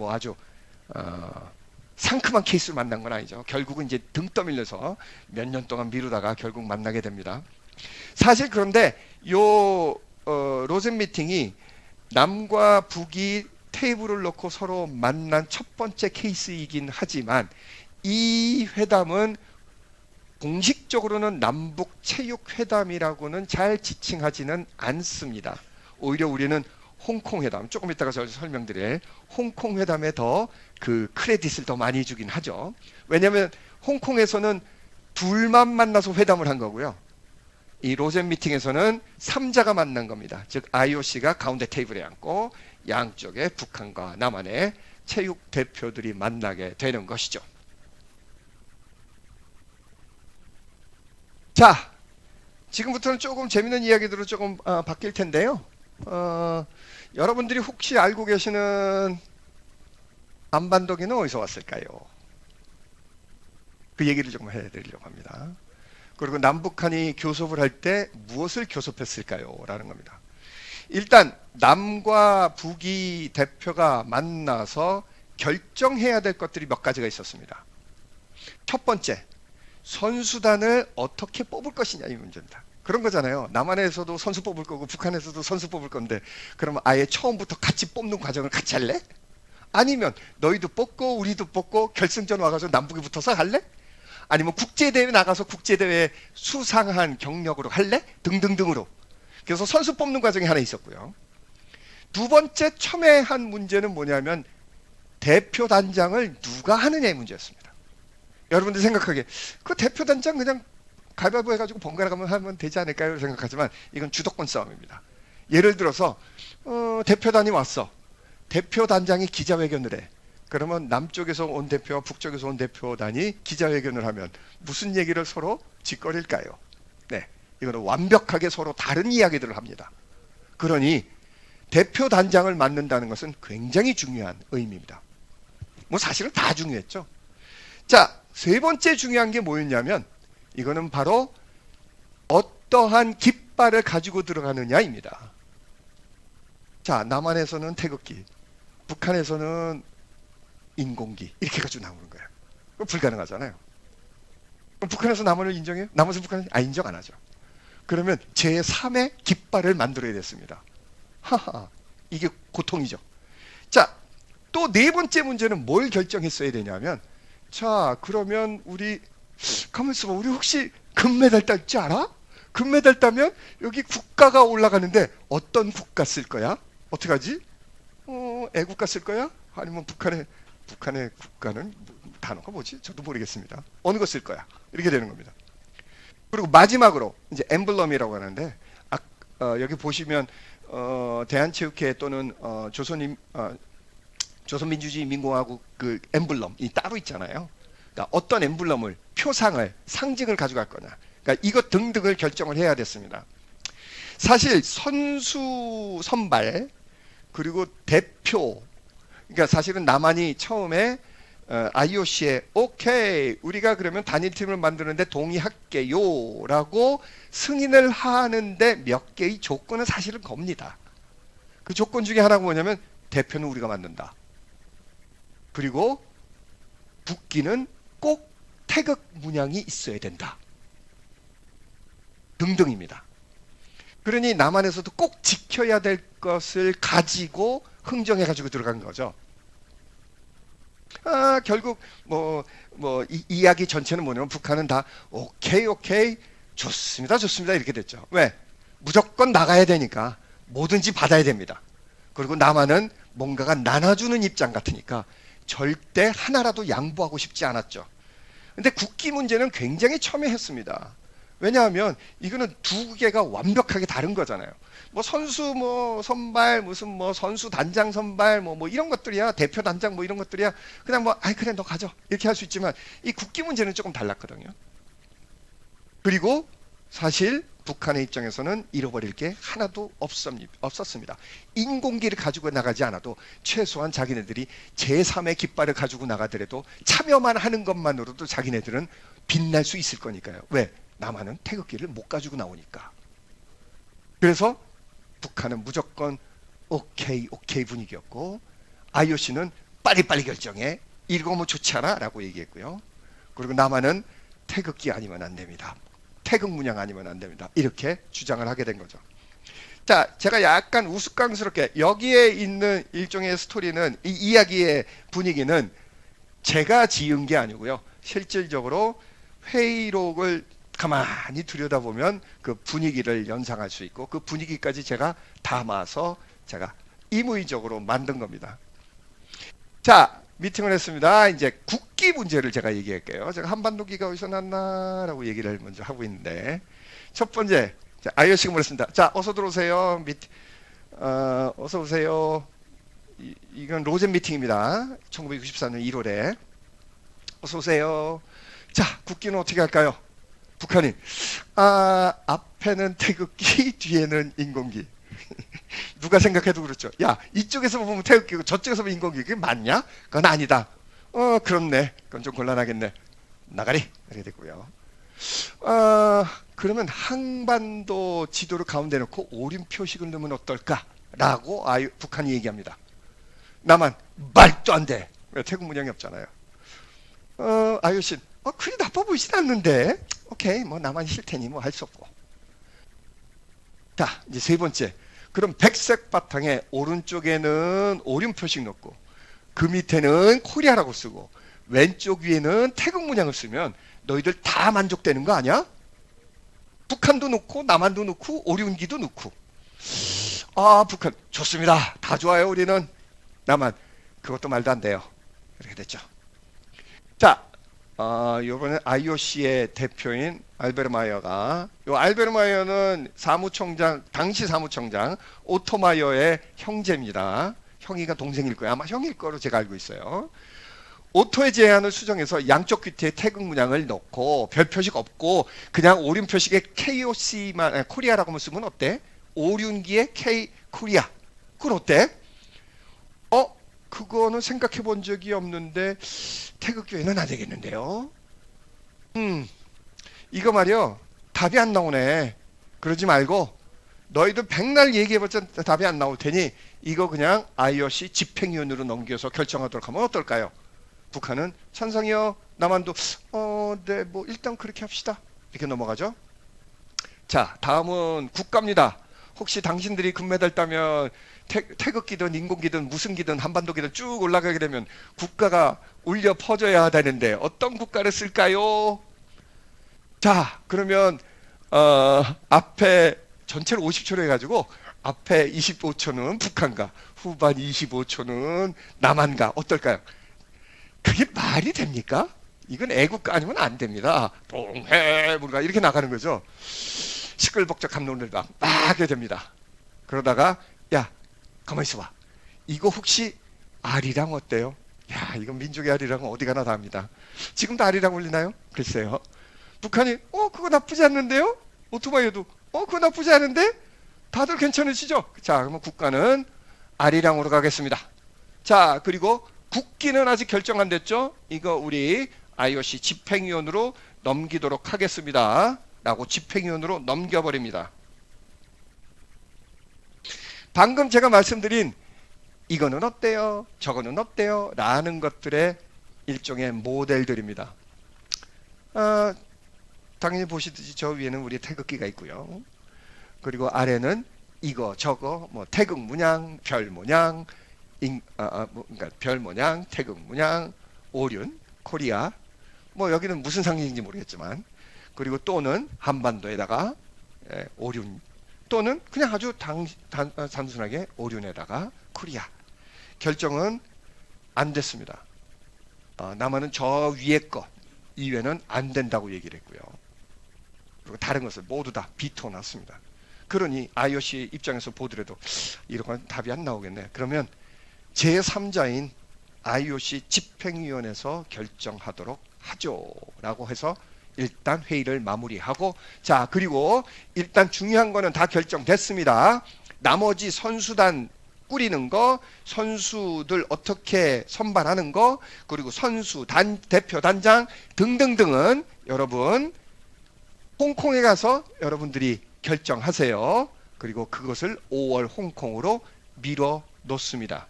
아주 상큼한 케이스로 만난 건 아니죠. 결국은 이제 등 떠밀려서 몇 년 동안 미루다가 결국 만나게 됩니다. 사실 그런데 로젠 미팅이 남과 북이 테이블을 놓고 서로 만난 첫 번째 케이스이긴 하지만 이 회담은 공식적으로는 남북 체육회담이라고는 잘 지칭하지는 않습니다. 오히려 우리는 홍콩 회담, 조금 이따가 제가 설명드릴 홍콩 회담에 더 그 크레딧을 더 많이 주긴 하죠. 왜냐하면 홍콩에서는 둘만 만나서 회담을 한 거고요. 이 로젠 미팅에서는 3자가 만난 겁니다. 즉 IOC가 가운데 테이블에 앉고 양쪽에 북한과 남한의 체육 대표들이 만나게 되는 것이죠. 자, 지금부터는 조금 재밌는 이야기들로 조금 바뀔 텐데요. 여러분들이 혹시 알고 계시는 안반도기는 어디서 왔을까요? 그 얘기를 조금 해드리려고 합니다. 그리고 남북한이 교섭을 할 때 무엇을 교섭했을까요? 라는 겁니다. 일단 남과 북이 대표가 만나서 결정해야 될 것들이 몇 가지가 있었습니다. 첫 번째, 선수단을 어떻게 뽑을 것이냐 이 문제입니다. 그런 거잖아요. 남한에서도 선수 뽑을 거고 북한에서도 선수 뽑을 건데 그러면 아예 처음부터 같이 뽑는 과정을 같이 할래? 아니면 너희도 뽑고 우리도 뽑고 결승전 와가지고 남북이 붙어서 할래? 아니면 국제대회 나가서 국제대회 수상한 경력으로 할래? 등등등으로. 그래서 선수 뽑는 과정이 하나 있었고요. 두 번째 첨예한 문제는 뭐냐면 대표 단장을 누가 하느냐의 문제였습니다. 여러분들 생각하기에 그 대표 단장 그냥 가위바위보 해가지고 번갈아 가면 하면 되지 않을까요? 생각하지만 이건 주도권 싸움입니다. 예를 들어서 대표단이 왔어. 대표 단장이 기자회견을 해. 그러면 남쪽에서 온 대표와 북쪽에서 온 대표단이 기자회견을 하면 무슨 얘기를 서로 짓거릴까요? 네, 이거는 완벽하게 서로 다른 이야기들을 합니다. 그러니 대표 단장을 맡는다는 것은 굉장히 중요한 의미입니다. 뭐 사실은 다 중요했죠. 자, 세 번째 중요한 게 뭐였냐면 이거는 바로 어떠한 깃발을 가지고 들어가느냐입니다. 자, 남한에서는 태극기, 북한에서는 인공기 이렇게 가지고 나오는 거예요. 그거 불가능하잖아요. 그럼 북한에서 남한을 인정해요? 남한에서 북한을 인정 안 하죠. 그러면 제3의 깃발을 만들어야 됐습니다. 하하, 이게 고통이죠. 자, 또 네 번째 문제는 뭘 결정했어야 되냐면 자, 그러면 우리 가만 있어봐. 우리 혹시 금메달 딸 줄 알아? 금메달 따면 여기 국가가 올라가는데 어떤 국가 쓸 거야? 어떻게 하지? 애국가 쓸 거야? 아니면 북한의 국가는 단어가 뭐지? 저도 모르겠습니다. 어느 거 쓸 거야? 이렇게 되는 겁니다. 그리고 마지막으로 이제 엠블럼이라고 하는데 여기 보시면 대한체육회 또는 조선민주주의 민공화국 그 엠블럼이 따로 있잖아요. 그러니까 어떤 엠블럼을 표상을 상징을 가져갈 거냐. 그러니까 이것 등등을 결정을 해야 됐습니다. 사실 선수 선발 그리고 대표 그러니까 사실은 남한이 처음에 IOC에 오케이 우리가 그러면 단일팀을 만드는데 동의할게요 라고 승인을 하는데 몇 개의 조건은 사실은 겁니다. 그 조건 중에 하나가 뭐냐면 대표는 우리가 만든다. 그리고 국기는 꼭 태극 문양이 있어야 된다. 등등입니다. 그러니 남한에서도 꼭 지켜야 될 것을 가지고 흥정해 가지고 들어간 거죠. 결국 이 이야기 전체는 뭐냐면 북한은 다 오케이 좋습니다 이렇게 됐죠. 왜? 무조건 나가야 되니까 뭐든지 받아야 됩니다. 그리고 남한은 뭔가가 나눠주는 입장 같으니까 절대 하나라도 양보하고 싶지 않았죠. 근데 국기 문제는 굉장히 첨예했습니다. 왜냐하면 이거는 두 개가 완벽하게 다른 거잖아요. 뭐 선수 선발 무슨 선수 단장 선발 뭐 이런 것들이야. 대표 단장 뭐 이런 것들이야. 그냥 그래 너 가져 이렇게 할 수 있지만 이 국기 문제는 조금 달랐거든요. 그리고 사실 북한의 입장에서는 잃어버릴 게 하나도 없었습니다. 인공기를 가지고 나가지 않아도 최소한 자기네들이 제3의 깃발을 가지고 나가더라도 참여만 하는 것만으로도 자기네들은 빛날 수 있을 거니까요. 왜? 남한은 태극기를 못 가지고 나오니까. 그래서 북한은 무조건 오케이 분위기였고 IOC는 빨리빨리 결정해. 이러면 좋지 않아? 라고 얘기했고요. 그리고 남한은 태극기 아니면 안 됩니다. 태극 문양 아니면 안 됩니다. 이렇게 주장을 하게 된 거죠. 자, 제가 약간 우스꽝스럽게 여기에 있는 일종의 스토리는 이 이야기의 분위기는 제가 지은 게 아니고요. 실질적으로 회의록을 가만히 들여다보면 그 분위기를 연상할 수 있고 그 분위기까지 제가 담아서 제가 임의적으로 만든 겁니다. 자, 미팅을 했습니다. 이제 국기 문제를 제가 얘기할게요. 제가 한반도기가 어디서 났나라고 얘기를 먼저 하고 있는데 첫 번째, 자, IOC가 물었습니다. 자, 어서 들어오세요. 어서 오세요. 이건 로젠 미팅입니다. 1964년 1월에. 어서 오세요. 자, 국기는 어떻게 할까요? 북한이 앞에는 태극기, 뒤에는 인공기. 누가 생각해도 그렇죠. 야, 이쪽에서 보면 태극기고 저쪽에서 보면 인공기. 그게 맞냐? 그건 아니다. 그렇네. 그건 좀 곤란하겠네. 나가리. 이렇게 됐고요. 그러면 한반도 지도를 가운데 놓고 오륜 표식을 넣으면 어떨까라고 북한이 얘기합니다. 남한 말도 안 돼. 왜 태국 문양이 없잖아요. IOC 그리 나빠 보이진 않는데. 오케이, 뭐 남한이 싫테니 뭐 할 수 없고. 자, 이제 세 번째. 그럼 백색 바탕에 오른쪽에는 오륜 표식 넣고 그 밑에는 코리아라고 쓰고 왼쪽 위에는 태국 문양을 쓰면 너희들 다 만족되는 거 아니야? 북한도 넣고 남한도 넣고 오륜기도 넣고. 북한 좋습니다. 다 좋아요. 우리는. 남한 그것도 말도 안 돼요. 이렇게 됐죠. 자, 이번에 IOC의 대표인 알베르 마이어가, 알베르 마이어는 당시 사무총장 오토마이어의 형제입니다. 형이가 동생일 거예요. 아마 형일 거로 제가 알고 있어요. 오토의 제안을 수정해서 양쪽 깃에 태극 문양을 넣고 별 표식 없고 그냥 오륜 표식에 KOC만 코리아라고만 쓰면 어때? 오륜기에 K 코리아. 그건 어때? 그거는 생각해 본 적이 없는데 태극교회는 안 되겠는데요. 이거 말이요. 답이 안 나오네. 그러지 말고 너희들 백날 얘기해봤자 답이 안 나올 테니 이거 그냥 IOC 집행위원으로 넘겨서 결정하도록 하면 어떨까요? 북한은 찬성이요. 남한도 네, 뭐 일단 그렇게 합시다. 이렇게 넘어가죠. 자, 다음은 국가입니다. 혹시 당신들이 금메달 따면 태극기든 인공기든 무슨 기든 한반도기든 쭉 올라가게 되면 국가가 울려 퍼져야 되는데 어떤 국가를 쓸까요? 자, 그러면 앞에 전체를 50초로 해가지고 앞에 25초는 북한가 후반 25초는 남한가 어떨까요? 그게 말이 됩니까? 이건 애국가 아니면 안 됩니다. 동해 뭔가 이렇게 나가는 거죠. 시끌벅적 감론을 막 하게 됩니다. 그러다가 야 가만히 있어봐. 이거 혹시 아리랑 어때요? 야, 이건 민족의 아리랑은 어디 가나 다 합니다. 지금도 아리랑 올리나요? 글쎄요. 북한이 그거 나쁘지 않는데요? 오토바이도 그거 나쁘지 않은데? 다들 괜찮으시죠? 자, 그러면 국가는 아리랑으로 가겠습니다. 자, 그리고 국기는 아직 결정 안 됐죠? 이거 우리 IOC 집행위원으로 넘기도록 하겠습니다. 라고 집행위원으로 넘겨버립니다. 방금 제가 말씀드린 이거는 어때요? 저거는 어때요? 라는 것들의 일종의 모델들입니다. 당연히 보시듯이 저 위에는 우리 태극기가 있고요. 그리고 아래는 이거 저거 뭐 태극 문양, 별 문양, 그러니까 별 문양, 태극 문양, 오륜, 코리아 뭐 여기는 무슨 상징인지 모르겠지만 그리고 또는 한반도에다가 오륜 또는 그냥 아주 단순하게 오륜에다가 코리아. 결정은 안 됐습니다. 남한은 저 위에 것 이외에는 안 된다고 얘기를 했고요. 그리고 다른 것을 모두 다 비토 놨습니다. 그러니 IOC 입장에서 보더라도 이런 건 답이 안 나오겠네. 그러면 제3자인 IOC 집행위원회에서 결정하도록 하죠 라고 해서 일단 회의를 마무리하고 자 그리고 일단 중요한 거는 다 결정됐습니다. 나머지 선수단 꾸리는 거 선수들 어떻게 선발하는 거 그리고 선수 대표 단장 등등등은 여러분 홍콩에 가서 여러분들이 결정하세요. 그리고 그것을 5월 홍콩으로 미뤄 놓습니다.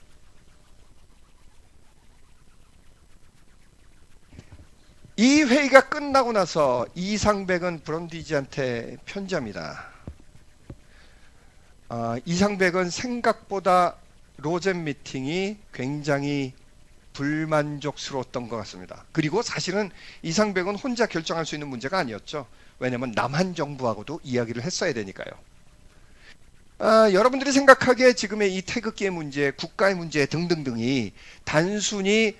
이 회의가 끝나고 나서 이상백은 브론디지한테 편지합니다. 이상백은 생각보다 로젠 미팅이 굉장히 불만족스러웠던 것 같습니다. 그리고 사실은 이상백은 혼자 결정할 수 있는 문제가 아니었죠. 왜냐하면 남한 정부하고도 이야기를 했어야 되니까요. 여러분들이 생각하기에 지금의 이 태극기의 문제, 국가의 문제 등등등이 단순히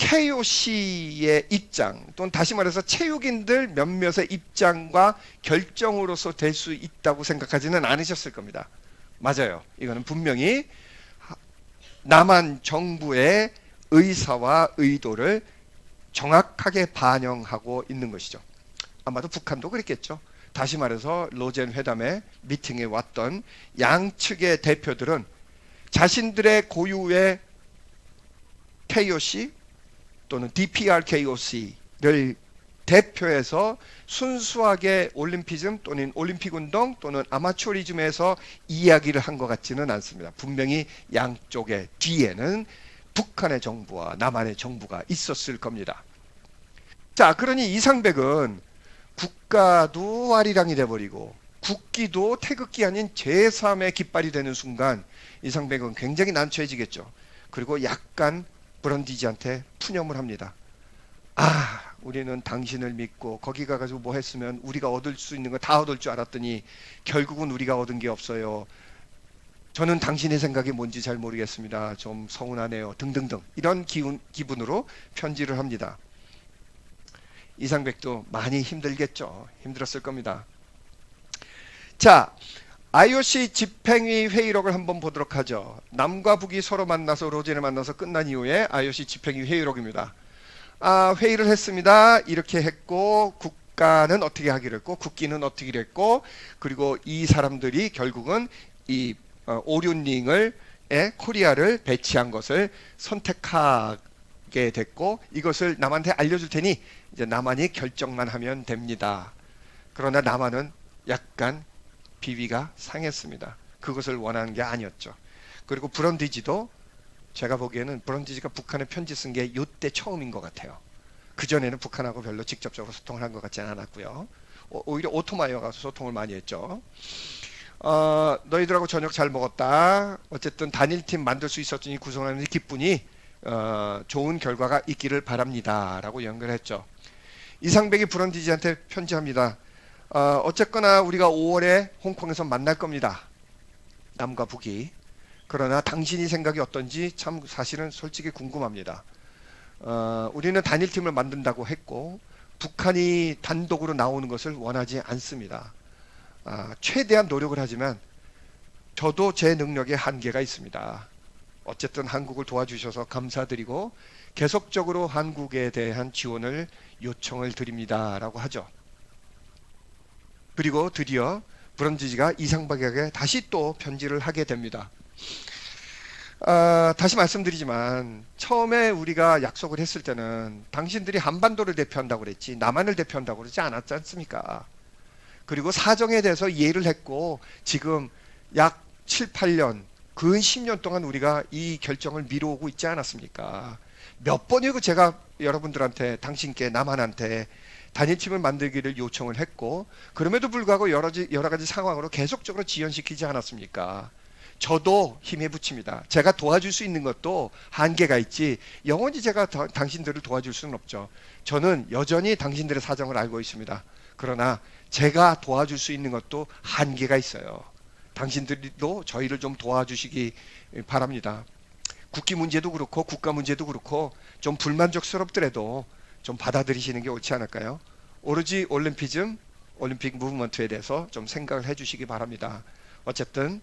KOC의 입장 또는 다시 말해서 체육인들 몇몇의 입장과 결정으로서 될 수 있다고 생각하지는 않으셨을 겁니다. 맞아요. 이거는 분명히 남한 정부의 의사와 의도를 정확하게 반영하고 있는 것이죠. 아마도 북한도 그랬겠죠. 다시 말해서 로젠 회담에 미팅에 왔던 양측의 대표들은 자신들의 고유의 KOC 또는 DPRKOC를 대표해서 순수하게 올림피즘 또는 올림픽 운동 또는 아마추어리즘에서 이야기를 한 것 같지는 않습니다. 분명히 양쪽의 뒤에는 북한의 정부와 남한의 정부가 있었을 겁니다. 자, 그러니 이상백은 국가도 와리랑이 돼버리고 국기도 태극기 아닌 제3의 깃발이 되는 순간 이상백은 굉장히 난처해지겠죠. 그리고 약간 브런디지한테 푸념을 합니다. 아, 우리는 당신을 믿고 거기 가가지고 뭐 했으면 우리가 얻을 수 있는 거 다 얻을 줄 알았더니 결국은 우리가 얻은 게 없어요. 저는 당신의 생각이 뭔지 잘 모르겠습니다. 좀 서운하네요. 등등등 이런 기분으로 편지를 합니다. 이상백도 많이 힘들겠죠. 힘들었을 겁니다. 자, IOC 집행위 회의록을 한번 보도록 하죠. 남과 북이 서로 만나서 로젠을 만나서 끝난 이후에 IOC 집행위 회의록입니다. 회의를 했습니다. 이렇게 했고 국가는 어떻게 하기로 했고 국기는 어떻게 했고 그리고 이 사람들이 결국은 이 오륜링을 코리아를 배치한 것을 선택하게 됐고 이것을 남한테 알려줄 테니 이제 남한이 결정만 하면 됩니다. 그러나 남한은 약간 비위가 상했습니다. 그것을 원하는 게 아니었죠. 그리고 브런디지도 제가 보기에는 브런디지가 북한에 편지 쓴 게 이때 처음인 것 같아요. 그전에는 북한하고 별로 직접적으로 소통을 한 것 같지는 않았고요. 오히려 오토마이어가 소통을 많이 했죠. 너희들하고 저녁 잘 먹었다. 어쨌든 단일팀 만들 수 있었으니 구성하는 기쁘니 좋은 결과가 있기를 바랍니다. 라고 연결했죠. 이상백이 브런디지한테 편지합니다. 어쨌거나 우리가 5월에 홍콩에서 만날 겁니다. 남과 북이. 그러나 당신이 생각이 어떤지 참 사실은 솔직히 궁금합니다. 우리는 단일팀을 만든다고 했고 북한이 단독으로 나오는 것을 원하지 않습니다. 최대한 노력을 하지만 저도 제 능력에 한계가 있습니다. 어쨌든 한국을 도와주셔서 감사드리고 계속적으로 한국에 대한 지원을 요청을 드립니다. 라고 하죠. 그리고 드디어 브런디지가 이상백에게 다시 또 편지를 하게 됩니다. 다시 말씀드리지만 처음에 우리가 약속을 했을 때는 당신들이 한반도를 대표한다고 그랬지 남한을 대표한다고 그러지 않았지 않습니까? 그리고 사정에 대해서 이해를 했고 지금 약 7, 8년 근 10년 동안 우리가 이 결정을 미뤄오고 있지 않았습니까? 몇 번이고 제가 여러분들한테 당신께 남한한테 단일팀을 만들기를 요청을 했고 그럼에도 불구하고 여러 가지 상황으로 계속적으로 지연시키지 않았습니까? 저도 힘에 붙입니다. 제가 도와줄 수 있는 것도 한계가 있지 영원히 제가 당신들을 도와줄 수는 없죠. 저는 여전히 당신들의 사정을 알고 있습니다. 그러나 제가 도와줄 수 있는 것도 한계가 있어요. 당신들도 저희를 좀 도와주시기 바랍니다. 국기 문제도 그렇고 국가 문제도 그렇고 좀 불만족스럽더라도 좀 받아들이시는 게 옳지 않을까요? 오로지 올림피즘, 올림픽 무브먼트에 대해서 좀 생각을 해주시기 바랍니다. 어쨌든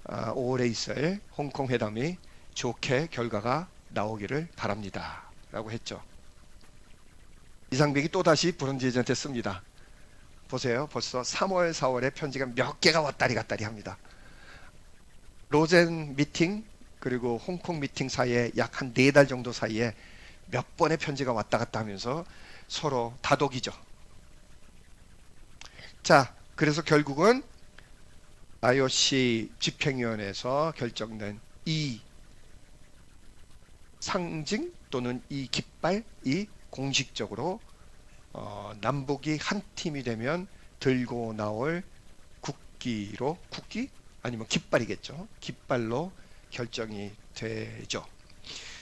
5월에 있을 홍콩 회담이 좋게 결과가 나오기를 바랍니다. 라고 했죠. 이상백이 또다시 브런디지한테 씁니다. 보세요. 벌써 3월, 4월에 편지가 몇 개가 왔다리 갔다리 합니다. 로젠 미팅 그리고 홍콩 미팅 사이에 약 한 4달 정도 사이에 몇 번의 편지가 왔다 갔다 하면서 서로 다독이죠. 자, 그래서 결국은 IOC 집행위원회에서 결정된 이 상징 또는 이 깃발이 공식적으로 남북이 한 팀이 되면 들고 나올 국기로 국기? 아니면 깃발이겠죠. 깃발로 결정이 되죠.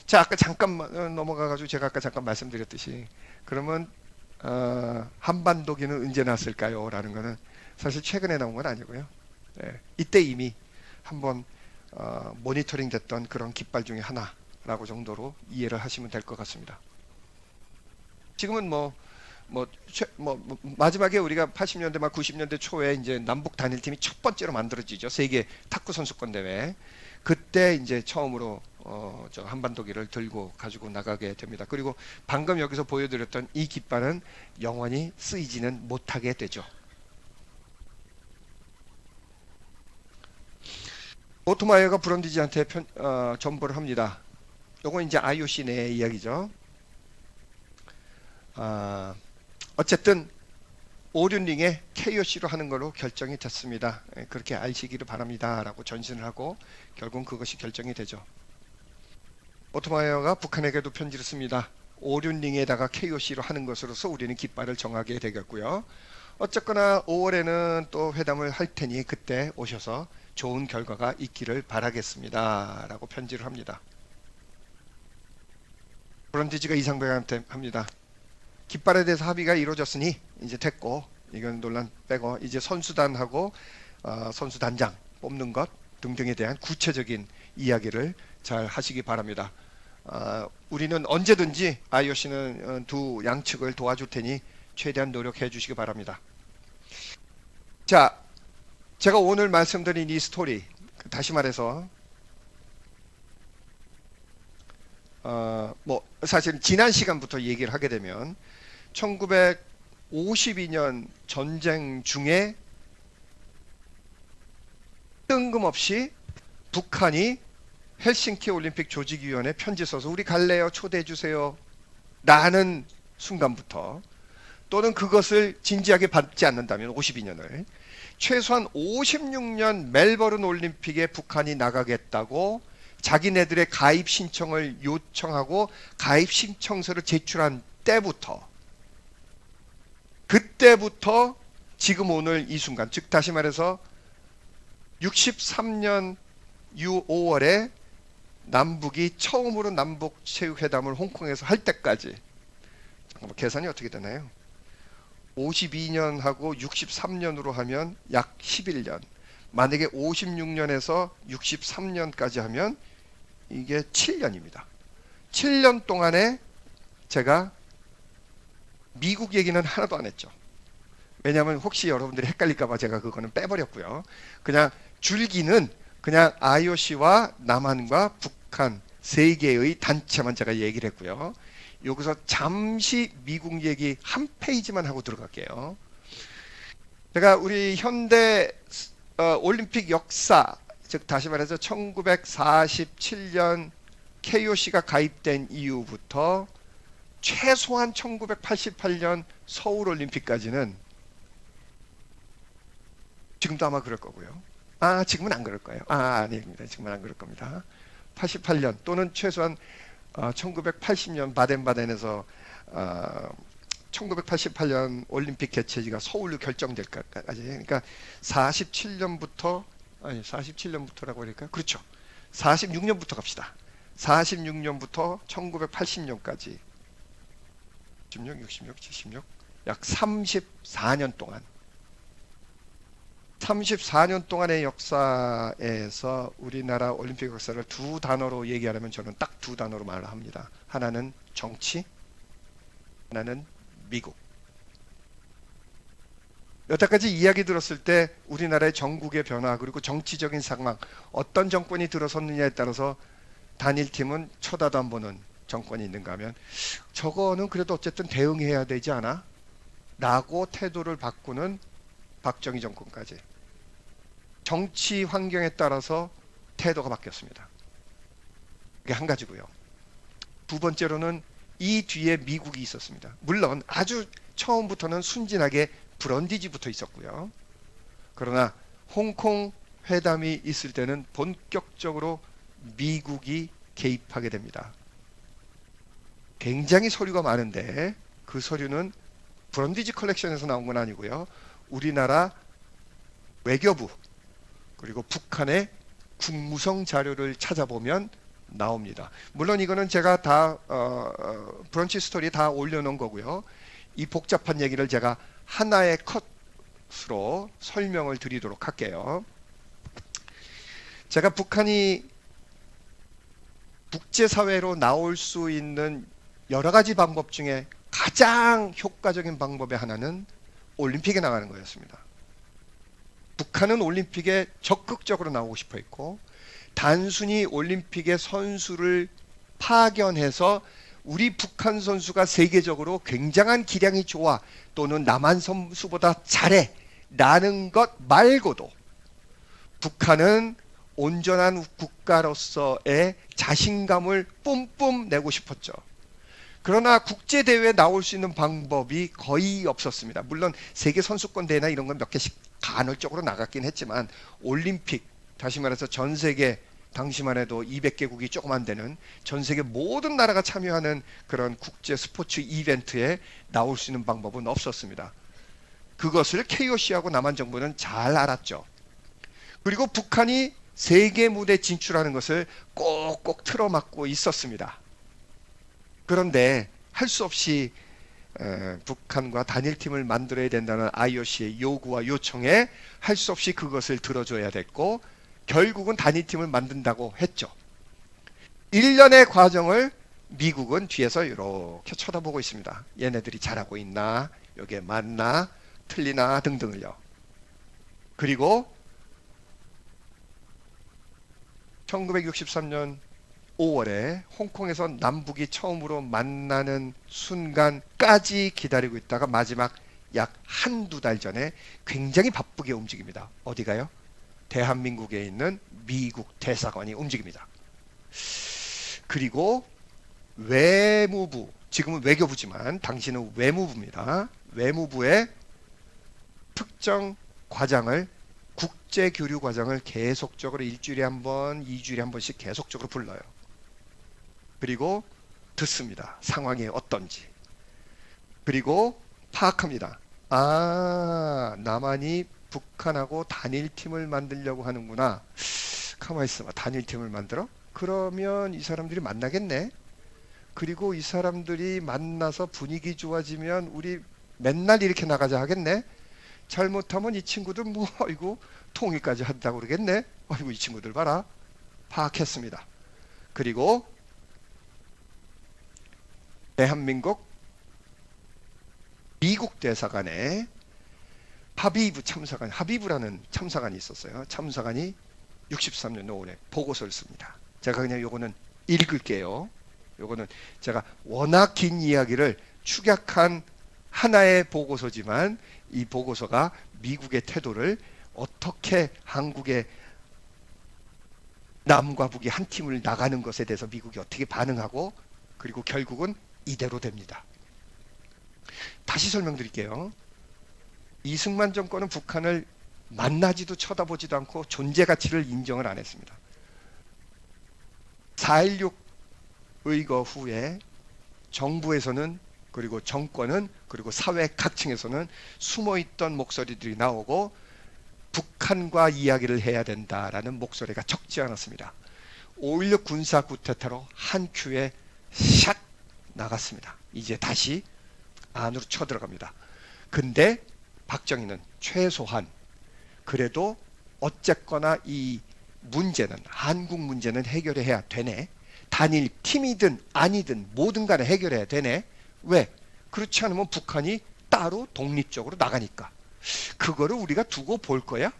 자, 아까 잠깐 넘어가가지고 제가 아까 잠깐 말씀드렸듯이 그러면 한반도기는 언제 났을까요? 라는 거는 사실 최근에 나온 건 아니고요. 네, 이때 이미 한번 모니터링 됐던 그런 깃발 중에 하나라고 정도로 이해를 하시면 될 것 같습니다. 지금은 마지막에 우리가 80년대 막 90년대 초에 이제 남북 단일팀이 첫 번째로 만들어지죠. 세계 탁구 선수권 대회. 그때 이제 처음으로 저 한반도기를 들고 가지고 나가게 됩니다. 그리고 방금 여기서 보여드렸던 이 깃발은 영원히 쓰이지는 못하게 되죠. 오토마이어가 브런디지한테 전보를 합니다. 요건 이제 IOC 내 이야기죠. 어쨌든 오륜링에 KOC로 하는 걸로 결정이 됐습니다. 그렇게 아시기를 바랍니다. 라고 전신을 하고 결국은 그것이 결정이 되죠. 오토마이어가 북한에게도 편지를 씁니다. 오륜링에다가 KOC로 하는 것으로서 우리는 깃발을 정하게 되겠고요. 어쨌거나 5월에는 또 회담을 할 테니 그때 오셔서 좋은 결과가 있기를 바라겠습니다. 라고 편지를 합니다. 브런디지가 이상백한테 합니다. 깃발에 대해서 합의가 이루어졌으니 이제 됐고, 이건 논란 빼고 이제 선수단하고 선수단장 뽑는 것 등등에 대한 구체적인 이야기를 잘 하시기 바랍니다. 우리는 언제든지 IOC는 두 양측을 도와줄 테니 최대한 노력해 주시기 바랍니다. 자, 제가 오늘 말씀드린 이 스토리, 다시 말해서 사실 지난 시간부터 얘기를 하게 되면 1952년 전쟁 중에 뜬금없이 북한이 헬싱키 올림픽 조직위원회 편지 써서 우리 갈래요, 초대해 주세요 라는 순간부터, 또는 그것을 진지하게 받지 않는다면 52년을 최소한 56년 멜버른 올림픽에 북한이 나가겠다고 자기네들의 가입 신청을 요청하고 가입 신청서를 제출한 그때부터 지금 오늘 이 순간, 즉 다시 말해서 63년 5월에 남북이 처음으로 남북체육회담을 홍콩에서 할 때까지, 잠깐만 계산이 어떻게 되나요? 52년하고 63년으로 하면 약 11년. 만약에 56년에서 63년까지 하면 이게 7년입니다. 7년 동안에 제가 미국 얘기는 하나도 안 했죠. 왜냐하면 혹시 여러분들이 헷갈릴까봐 제가 그거는 빼버렸고요. 그냥 줄기는 그냥 IOC와 남한과 북한 세 개의 단체만 제가 얘기를 했고요. 여기서 잠시 미국 얘기 한 페이지만 하고 들어갈게요. 제가 우리 현대 올림픽 역사, 즉 다시 말해서 1947년 KOC가 가입된 이후부터 최소한 1988년 서울올림픽까지는, 지금도 아마 그럴 거고요. 지금은 안 그럴 거예요. 아닙니다. 지금은 안 그럴 겁니다. 88년 또는 최소한 1980년 바덴바덴에서 1988년 올림픽 개최지가 서울로 결정될 까지, 그러니까 47년부터라고 그럴까요? 그렇죠. 46년부터 갑시다. 46년부터 1980년까지 16, 66, 76, 약 34년 동안의 역사에서 우리나라 올림픽 역사를 두 단어로 얘기하려면 저는 딱 두 단어로 말을 합니다. 하나는 정치, 하나는 미국. 여태까지 이야기 들었을 때 우리나라의 전국의 변화, 그리고 정치적인 상황, 어떤 정권이 들어섰느냐에 따라서 단일팀은 쳐다도 안 보는 정권이 있는가 하면, 저거는 그래도 어쨌든 대응해야 되지 않아? 라고 태도를 바꾸는 박정희 정권까지 정치 환경에 따라서 태도가 바뀌었습니다. 이게 한 가지고요. 두 번째로는 이 뒤에 미국이 있었습니다. 물론 아주 처음부터는 순진하게 브런디지부터 있었고요. 그러나 홍콩 회담이 있을 때는 본격적으로 미국이 개입하게 됩니다. 굉장히 서류가 많은데 그 서류는 브런디지 컬렉션에서 나온 건 아니고요. 우리나라 외교부 그리고 북한의 국무성 자료를 찾아보면 나옵니다. 물론 이거는 제가 다 브런치 스토리 다 올려놓은 거고요. 이 복잡한 얘기를 제가 하나의 컷으로 설명을 드리도록 할게요. 제가 북한이 국제사회로 나올 수 있는 여러 가지 방법 중에 가장 효과적인 방법의 하나는 올림픽에 나가는 거였습니다. 북한은 올림픽에 적극적으로 나오고 싶어 했고, 단순히 올림픽의 선수를 파견해서 우리 북한 선수가 세계적으로 굉장한 기량이 좋아 또는 남한 선수보다 잘해 라는 것 말고도 북한은 온전한 국가로서의 자신감을 뿜뿜 내고 싶었죠. 그러나 국제대회에 나올 수 있는 방법이 거의 없었습니다. 물론 세계 선수권 대회나 이런 건 몇 개씩 간헐적으로 나갔긴 했지만 올림픽, 다시 말해서 전 세계, 당시만 해도 200개국이 조금 안 되는 전 세계 모든 나라가 참여하는 그런 국제 스포츠 이벤트에 나올 수 있는 방법은 없었습니다. 그것을 KOC하고 남한 정부는 잘 알았죠. 그리고 북한이 세계 무대에 진출하는 것을 꼭꼭 틀어막고 있었습니다. 그런데 할 수 없이 북한과 단일팀을 만들어야 된다는 IOC의 요구와 요청에 할 수 없이 그것을 들어줘야 됐고, 결국은 단일팀을 만든다고 했죠. 1년의 과정을 미국은 뒤에서 이렇게 쳐다보고 있습니다. 얘네들이 잘하고 있나, 여기에 맞나, 틀리나 등등을요. 그리고 1963년 5월에 홍콩에서 남북이 처음으로 만나는 순간까지 기다리고 있다가 마지막 약 한두 달 전에 굉장히 바쁘게 움직입니다. 어디 가요? 대한민국에 있는 미국 대사관이 움직입니다. 그리고 외무부, 지금은 외교부지만 당시는 외무부입니다. 외무부의 특정 과장을, 국제교류 과장을 계속적으로 일주일에 한 번, 2주일에 한 번씩 계속적으로 불러요. 그리고 듣습니다. 상황이 어떤지. 그리고 파악합니다. 아, 남한이 북한하고 단일팀을 만들려고 하는구나. 가만히 있어봐. 단일팀을 만들어? 그러면 이 사람들이 만나겠네. 그리고 이 사람들이 만나서 분위기 좋아지면 우리 맨날 이렇게 나가자 하겠네. 잘못하면 이 친구들 뭐 아이고 통일까지 한다고 그러겠네. 아이고 이 친구들 봐라. 파악했습니다. 그리고 대한민국 미국 대사관에 하비브 참사관, 하비브라는 참사관이 있었어요. 참사관이 63년 5월에 보고서를 씁니다. 제가 그냥 요거는 읽을게요. 요거는 제가 워낙 긴 이야기를 축약한 하나의 보고서지만 이 보고서가 미국의 태도를 어떻게 한국의 남과 북이 한 팀을 나가는 것에 대해서 미국이 어떻게 반응하고 그리고 결국은 이대로 됩니다. 다시 설명드릴게요. 이승만 정권은 북한을 만나지도 쳐다보지도 않고 존재 가치를 인정을 안 했습니다. 4.16 의거 후에 정부에서는 그리고 정권은 그리고 사회 각층에서는 숨어있던 목소리들이 나오고 북한과 이야기를 해야 된다라는 목소리가 적지 않았습니다. 5.16 군사 쿠데타로 한 큐에 샷 나갔습니다. 이제 다시 안으로 쳐들어갑니다. 근데 박정희는 최소한 그래도 어쨌거나 이 문제는 한국 문제는 해결해야 되네. 단일 팀이든 아니든 뭐든 간에 해결해야 되네. 왜? 그렇지 않으면 북한이 따로 독립적으로 나가니까. 그거를 우리가 두고 볼 거야?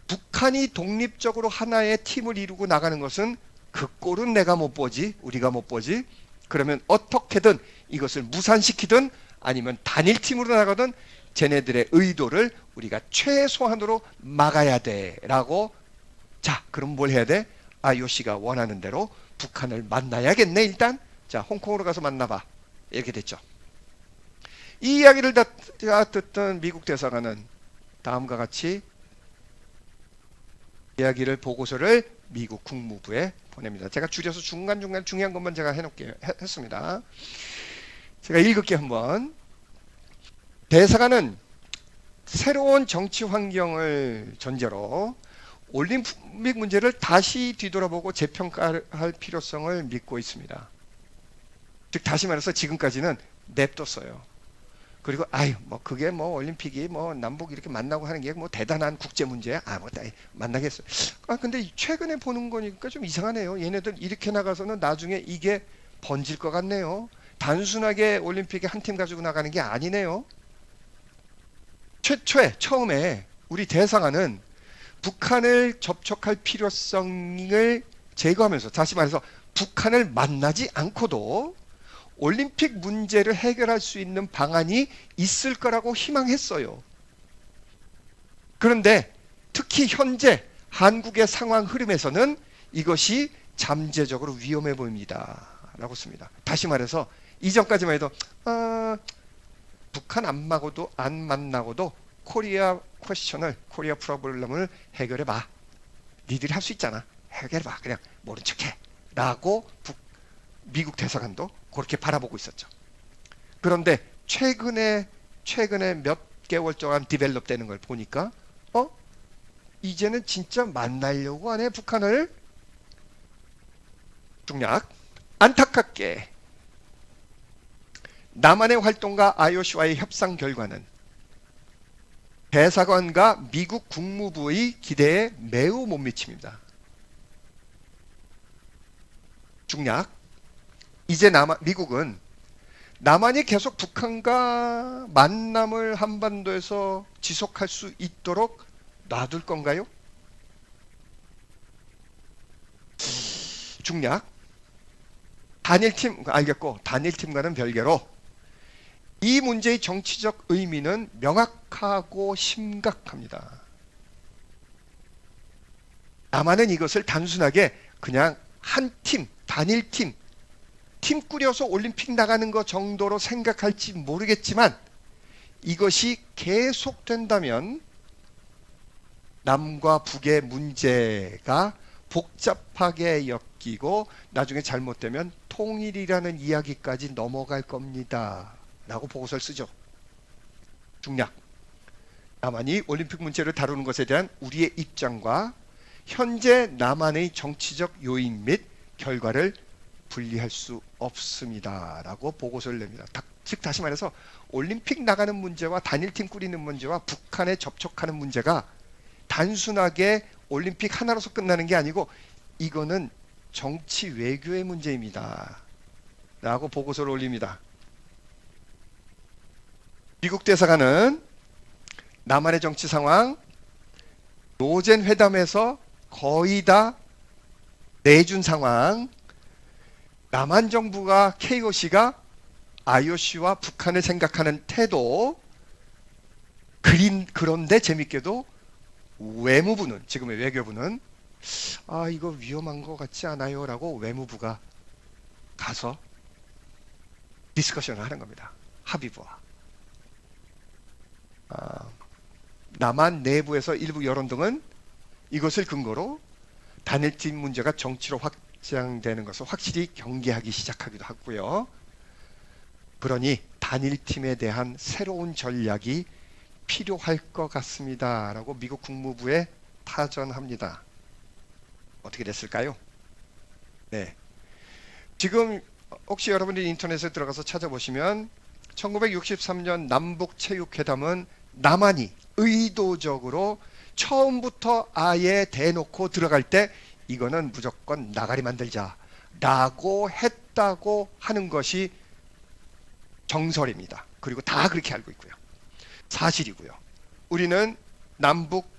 북한이 독립적으로 하나의 팀을 이루고 나가는 것은 그 꼴은 내가 못 보지, 우리가 못 보지. 그러면 어떻게든 이것을 무산시키든 아니면 단일팀으로 나가든 쟤네들의 의도를 우리가 최소한으로 막아야 돼 라고. 자, 그럼 뭘 해야 돼? IOC가 원하는 대로 북한을 만나야겠네. 일단 자, 홍콩으로 가서 만나봐. 이렇게 됐죠. 이 이야기를 듣던 미국 대사관은 다음과 같이 이야기를 보고서를 미국 국무부에 보냅니다. 제가 줄여서 중간중간 중요한 것만 제가 해놓을게요. 했습니다. 제가 읽을게요. 한번. 대사관은 새로운 정치 환경을 전제로 올림픽 문제를 다시 뒤돌아보고 재평가할 필요성을 믿고 있습니다. 즉 다시 말해서 지금까지는 냅뒀어요. 그리고 아유 뭐 그게 뭐 올림픽이 뭐 남북 이렇게 만나고 하는 게 뭐 대단한 국제 문제야. 아 뭐 만나겠어요. 아 근데 최근에 보는 거니까 좀 이상하네요. 얘네들 이렇게 나가서는 나중에 이게 번질 것 같네요. 단순하게 올림픽에 한 팀 가지고 나가는 게 아니네요. 처음에 우리 대사관은 북한을 접촉할 필요성을 제거하면서, 다시 말해서 북한을 만나지 않고도 올림픽 문제를 해결할 수 있는 방안이 있을 거라고 희망했어요. 그런데 특히 현재 한국의 상황 흐름에서는 이것이 잠재적으로 위험해 보입니다 라고 씁니다. 다시 말해서 이전까지만 해도 북한 안 만나고도 코리아 퀘스천을, 코리아 프로블럼을 해결해봐. 니들이 할 수 있잖아. 해결해봐. 그냥 모른 척해. 라고 미국 대사관도 그렇게 바라보고 있었죠. 그런데 최근에 몇 개월 동안 디벨롭 되는 걸 보니까 이제는 진짜 만나려고 하네, 북한을. 중략. 안타깝게 남한의 활동과 IOC와의 협상 결과는 대사관과 미국 국무부의 기대에 매우 못 미칩니다. 중략. 이제 미국은 남한이 계속 북한과 만남을 한반도에서 지속할 수 있도록 놔둘 건가요? 중략. 단일팀 알겠고, 단일팀과는 별개로 이 문제의 정치적 의미는 명확하고 심각합니다. 남한은 이것을 단순하게 그냥 한 팀, 단일팀, 팀 꾸려서 올림픽 나가는 것 정도로 생각할지 모르겠지만, 이것이 계속된다면 남과 북의 문제가 복잡하게 엮이고 나중에 잘못되면 통일이라는 이야기까지 넘어갈 겁니다 라고 보고서를 쓰죠. 중략. 남한이 올림픽 문제를 다루는 것에 대한 우리의 입장과 현재 남한의 정치적 요인 및 결과를 분리할 수 없습니다 라고 보고서를 냅니다. 즉 다시 말해서 올림픽 나가는 문제와 단일팀 꾸리는 문제와 북한에 접촉하는 문제가 단순하게 올림픽 하나로서 끝나는 게 아니고 이거는 정치 외교의 문제입니다 라고 보고서를 올립니다. 미국 대사관은 남한의 정치 상황, 노젠 회담에서 거의 다 내준 상황, 남한 정부가 KOC가 IOC와 북한을 생각하는 태도, 그런데 재밌게도 외무부는, 지금의 외교부는 이거 위험한 것 같지 않아요? 라고 외무부가 가서 디스커션을 하는 겁니다. 합의부와. 남한 내부에서 일부 여론 등은 이것을 근거로 단일팀 문제가 정치로 확장되는 것을 확실히 경계하기 시작하기도 하고요. 그러니 단일팀에 대한 새로운 전략이 필요할 것 같습니다 라고 미국 국무부에 타전합니다. 어떻게 됐을까요? 네. 지금 혹시 여러분들이 인터넷에 들어가서 찾아보시면 1963년 남북체육회담은 남한이 의도적으로 처음부터 아예 대놓고 들어갈 때 이거는 무조건 나가리 만들자 라고 했다고 하는 것이 정설입니다. 그리고 다 그렇게 알고 있고요. 사실이고요. 우리는 남북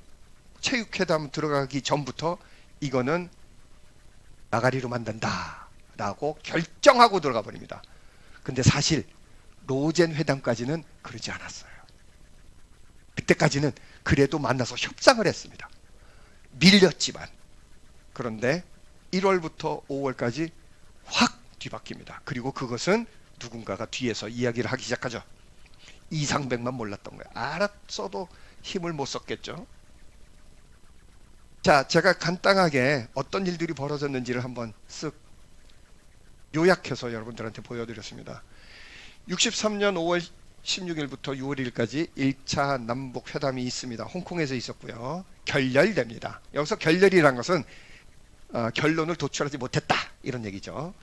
체육회담 들어가기 전부터 이거는 나가리로 만든다 라고 결정하고 들어가 버립니다. 근데 사실 노젠 회담까지는 그러지 않았어요. 그때까지는 그래도 만나서 협상을 했습니다. 밀렸지만. 그런데 1월부터 5월까지 확 뒤바뀝니다. 그리고 그것은 누군가가 뒤에서 이야기를 하기 시작하죠. 이상백만 몰랐던 거예요. 알았어도 힘을 못 썼겠죠. 자, 제가 간단하게 어떤 일들이 벌어졌는지를 한번 쓱 요약해서 여러분들한테 보여드렸습니다. 63년 5월 16일부터 6월 1일까지 1차 남북 회담이 있습니다. 홍콩에서 있었고요. 결렬됩니다. 여기서 결렬이란 것은 결론을 도출하지 못했다 이런 얘기죠.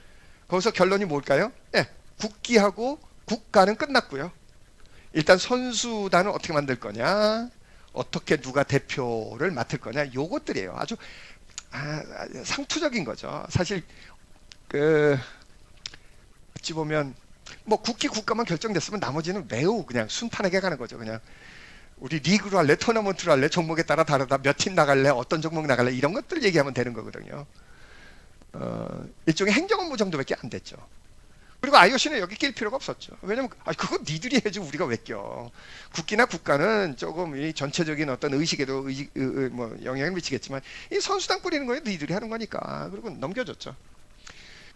거기서 결론이 뭘까요? 네, 국기하고 국가는 끝났고요. 일단 선수단은 어떻게 만들 거냐, 어떻게 누가 대표를 맡을 거냐, 요것들이에요. 아주 상투적인 거죠. 사실 어찌 보면 뭐 국기 국가만 결정됐으면 나머지는 매우 그냥 순탄하게 가는 거죠. 그냥 우리 리그로 할래, 토너먼트로 할래, 종목에 따라 다르다, 몇 팀 나갈래, 어떤 종목 나갈래, 이런 것들 얘기하면 되는 거거든요. 일종의 행정업무 정도밖에 안 됐죠. 그리고 IOC는 여기 낄 필요가 없었죠. 왜냐면 그거 니들이 해야지 우리가 왜 껴. 국기나 국가는 조금 이 전체적인 어떤 의식에도 뭐 영향을 미치겠지만 이 선수단 꾸리는 거에 니들이 하는 거니까. 그리고 넘겨줬죠.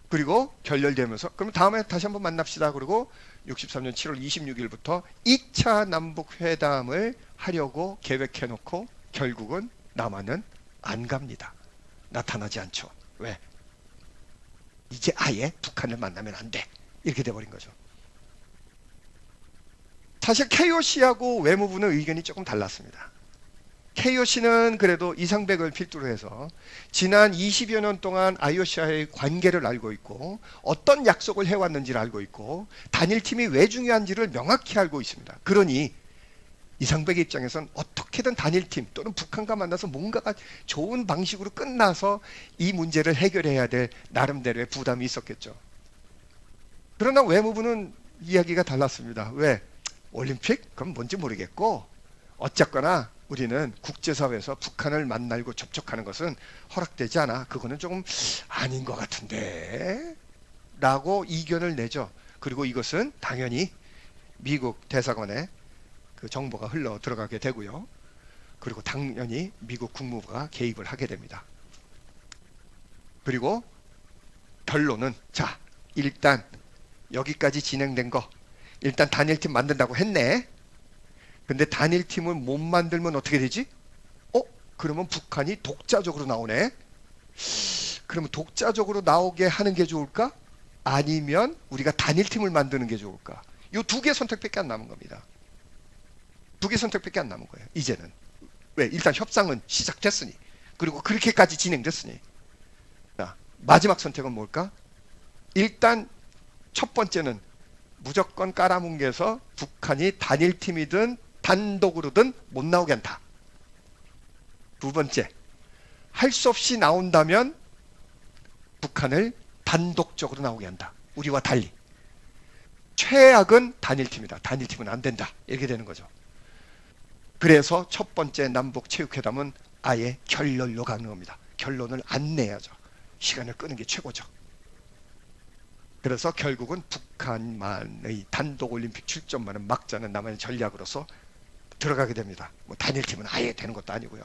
그리고 결렬되면서 그럼 다음에 다시 한번 만납시다. 그리고 63년 7월 26일부터 2차 남북회담을 하려고 계획해놓고 결국은 남한은 안 갑니다. 나타나지 않죠. 왜? 이제 아예 북한을 만나면 안 돼. 이렇게 돼버린 거죠. 사실 KOC하고 외무부는 의견이 조금 달랐습니다. KOC는 그래도 이상백을 필두로 해서 지난 20여 년 동안 IOC와의 관계를 알고 있고 어떤 약속을 해왔는지를 알고 있고 단일팀이 왜 중요한지를 명확히 알고 있습니다. 그러니 이상백의 입장에선 어떻게든 단일팀 또는 북한과 만나서 뭔가가 좋은 방식으로 끝나서 이 문제를 해결해야 될 나름대로의 부담이 있었겠죠. 그러나 외무부는 이야기가 달랐습니다. 왜? 올림픽? 그건 뭔지 모르겠고 어쨌거나 우리는 국제사회에서 북한을 만나고 접촉하는 것은 허락되지 않아. 그거는 조금 아닌 것 같은데 라고 이견을 내죠. 그리고 이것은 당연히 미국 대사관에 그 정보가 흘러 들어가게 되고요. 그리고 당연히 미국 국무부가 개입을 하게 됩니다. 그리고 결론은 자, 일단 여기까지 진행된 거 일단 단일팀 만든다고 했네. 근데 단일팀을 못 만들면 어떻게 되지? 그러면 북한이 독자적으로 나오네. 그러면 독자적으로 나오게 하는 게 좋을까? 아니면 우리가 단일팀을 만드는 게 좋을까? 이 두 개 선택밖에 안 남은 겁니다. 두 개 선택밖에 안 남은 거예요. 이제는. 왜? 일단 협상은 시작됐으니. 그리고 그렇게까지 진행됐으니. 자, 마지막 선택은 뭘까? 일단 첫 번째는 무조건 깔아뭉개서 북한이 단일팀이든 단독으로든 못 나오게 한다. 두 번째, 할 수 없이 나온다면 북한을 단독적으로 나오게 한다. 우리와 달리. 최악은 단일팀이다. 단일팀은 안 된다. 이렇게 되는 거죠. 그래서 첫 번째 남북체육회담은 아예 결렬로 가는 겁니다. 결론을 안 내야죠. 시간을 끄는 게 최고죠. 그래서 결국은 북한만의 단독올림픽 출전만은 막자는 남한의 전략으로서 들어가게 됩니다. 뭐 단일팀은 아예 되는 것도 아니고요.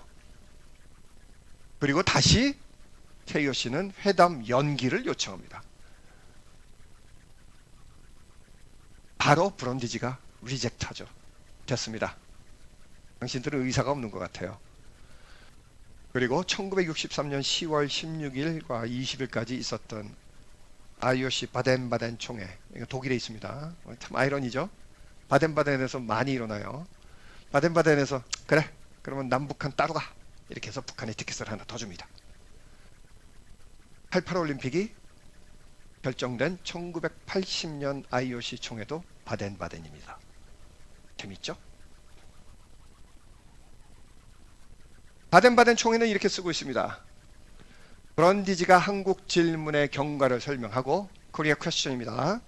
그리고 다시 KOC는 회담 연기를 요청합니다. 바로 브론디지가 리젝트하죠. 됐습니다. 당신들은 의사가 없는 것 같아요. 그리고 1963년 10월 16일과 20일까지 있었던 IOC 바덴바덴 총회, 이거 독일에 있습니다. 참 아이러니죠. 바덴바덴에서 많이 일어나요. 바덴바덴에서 그래 그러면 남북한 따로 가 이렇게 해서 북한에 티켓을 하나 더 줍니다. 88 올림픽이 결정된 1980년 IOC 총회도 바덴바덴입니다. 재밌죠? 바덴바덴 총회는 이렇게 쓰고 있습니다. 브런디지가 한국 질문의 경과를 설명하고 코리아 퀘스천입니다.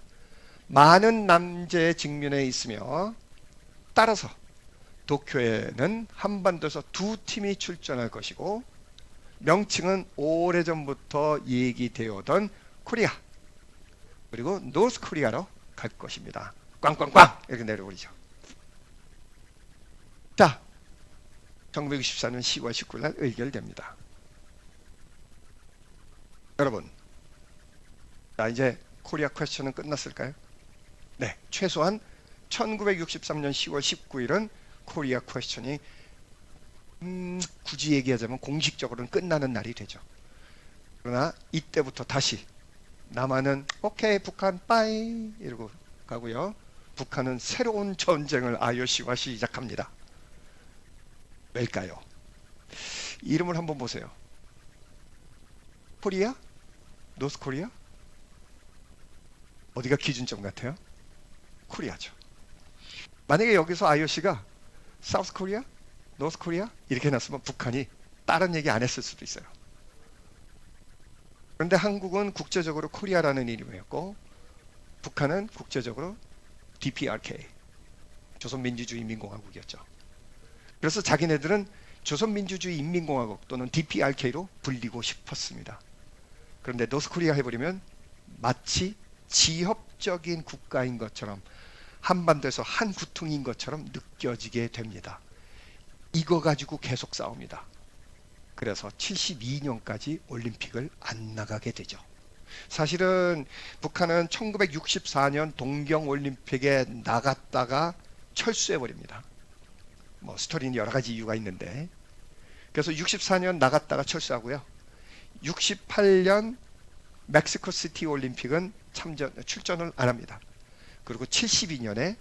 많은 남제의 직면에 있으며 따라서 도쿄에는 한반도에서 두 팀이 출전할 것이고 명칭은 오래전부터 얘기되어 오던 코리아 그리고 노스 코리아로 갈 것입니다. 꽝꽝꽝 이렇게 내려오죠. 자, 1964년 10월 19일 날 의결됩니다. 여러분, 자 이제 코리아 퀘스천은 끝났을까요? 네, 최소한 1963년 10월 19일은 코리아 퀘스천이 굳이 얘기하자면 공식적으로는 끝나는 날이 되죠. 그러나 이때부터 다시 남한은 오케이 북한 빠이 이러고 가고요. 북한은 새로운 전쟁을 IOC와 시작합니다. 왜일까요? 이름을 한번 보세요. 코리아? 노스 코리아? 어디가 기준점 같아요? 코리아죠. 만약에 여기서 IOC가 사우스 코리아? 노스 코리아? 이렇게 해놨으면 북한이 다른 얘기 안 했을 수도 있어요. 그런데 한국은 국제적으로 코리아라는 이름이었고 북한은 국제적으로 DPRK, 조선민주주의인민공화국이었죠. 그래서 자기네들은 조선민주주의인민공화국 또는 DPRK로 불리고 싶었습니다. 그런데 노스코리아 해버리면 마치 지협적인 국가인 것처럼, 한반도에서 한 구퉁인 것처럼 느껴지게 됩니다. 이거 가지고 계속 싸웁니다. 그래서 72년까지 올림픽을 안 나가게 되죠. 사실은 북한은 1964년 동경올림픽에 나갔다가 철수해버립니다. 뭐 스토리는 여러 가지 이유가 있는데, 그래서 64년 나갔다가 철수하고요. 68년 멕시코시티 올림픽은 출전을 안 합니다. 그리고 72년에,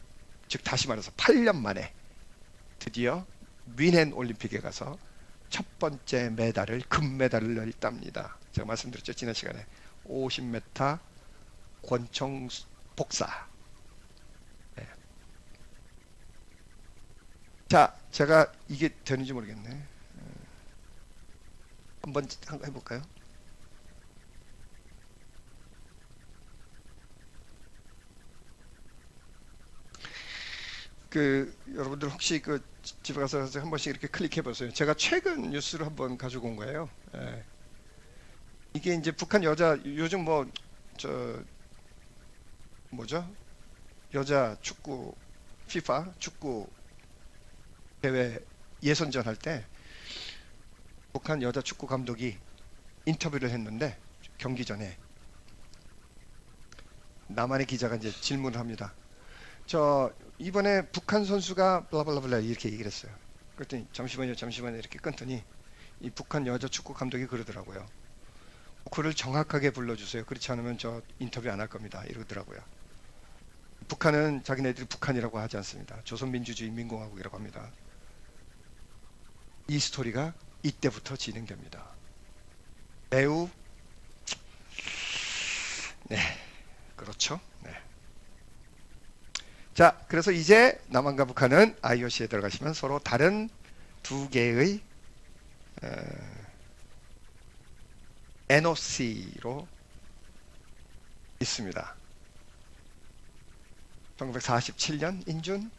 즉 다시 말해서 8년 만에 드디어 뮌헨 올림픽에 가서 첫 번째 메달을, 금메달을 땄습니다. 제가 말씀드렸죠, 지난 시간에. 50m 권총 복사. 네. 자, 제가 이게 되는지 모르겠네. 한번 해볼까요? 여러분들 혹시 집에 가서 한 번씩 이렇게 클릭해 보세요. 제가 최근 뉴스를 한번 가지고 온 거예요. 예. 이게 이제 북한 여자, 요즘 뭐죠? 여자 축구 FIFA 축구 대회 예선전 할 때 북한 여자 축구 감독이 인터뷰를 했는데, 경기 전에 남한의 기자가 이제 질문을 합니다. 이번에 북한 선수가 블라블라블라 이렇게 얘기를 했어요. 그랬더니 잠시만요 이렇게 끊더니 이 북한 여자 축구 감독이 그러더라고요. 그를 정확하게 불러주세요. 그렇지 않으면 저 인터뷰 안 할 겁니다. 이러더라고요. 북한은 자기네들이 북한이라고 하지 않습니다. 조선민주주의인민공화국이라고 합니다. 이 스토리가 이때부터 진행됩니다. 매우, 네, 그렇죠. 네. 자, 그래서 이제 남한과 북한은 IOC에 들어가시면 서로 다른 두 개의 NOC로 있습니다. 1947년 인준,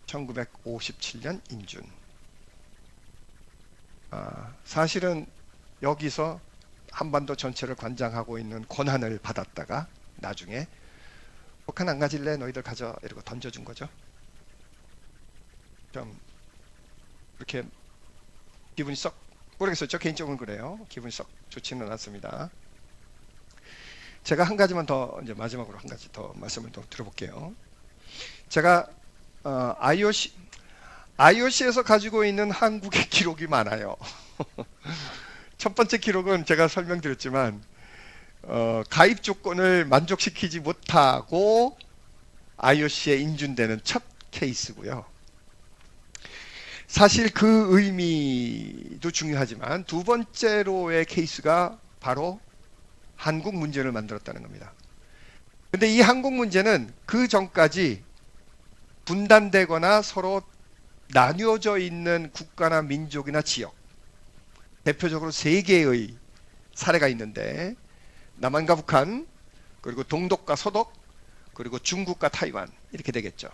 1957년 인준. 사실은 여기서 한반도 전체를 관장하고 있는 권한을 받았다가 나중에 북한 안 가질래? 너희들 가져. 이러고 던져준 거죠. 좀 이렇게 기분이 썩, 모르겠어요. 저 개인적으로는 그래요. 기분이 썩 좋지는 않았습니다. 제가 한 가지만 더, 이제 마지막으로 한 가지 더 말씀을 더 들어볼게요. 제가 IOC에서 가지고 있는 한국의 기록이 많아요. 첫 번째 기록은 제가 설명드렸지만 가입 조건을 만족시키지 못하고 IOC에 인준되는 첫 케이스고요. 사실 그 의미도 중요하지만 두 번째로의 케이스가 바로 한국 문제를 만들었다는 겁니다. 근데 이 한국 문제는 그 전까지 분단되거나 서로 나뉘어져 있는 국가나 민족이나 지역, 대표적으로 세 개의 사례가 있는데, 남한과 북한, 그리고 동독과 서독, 그리고 중국과 타이완, 이렇게 되겠죠.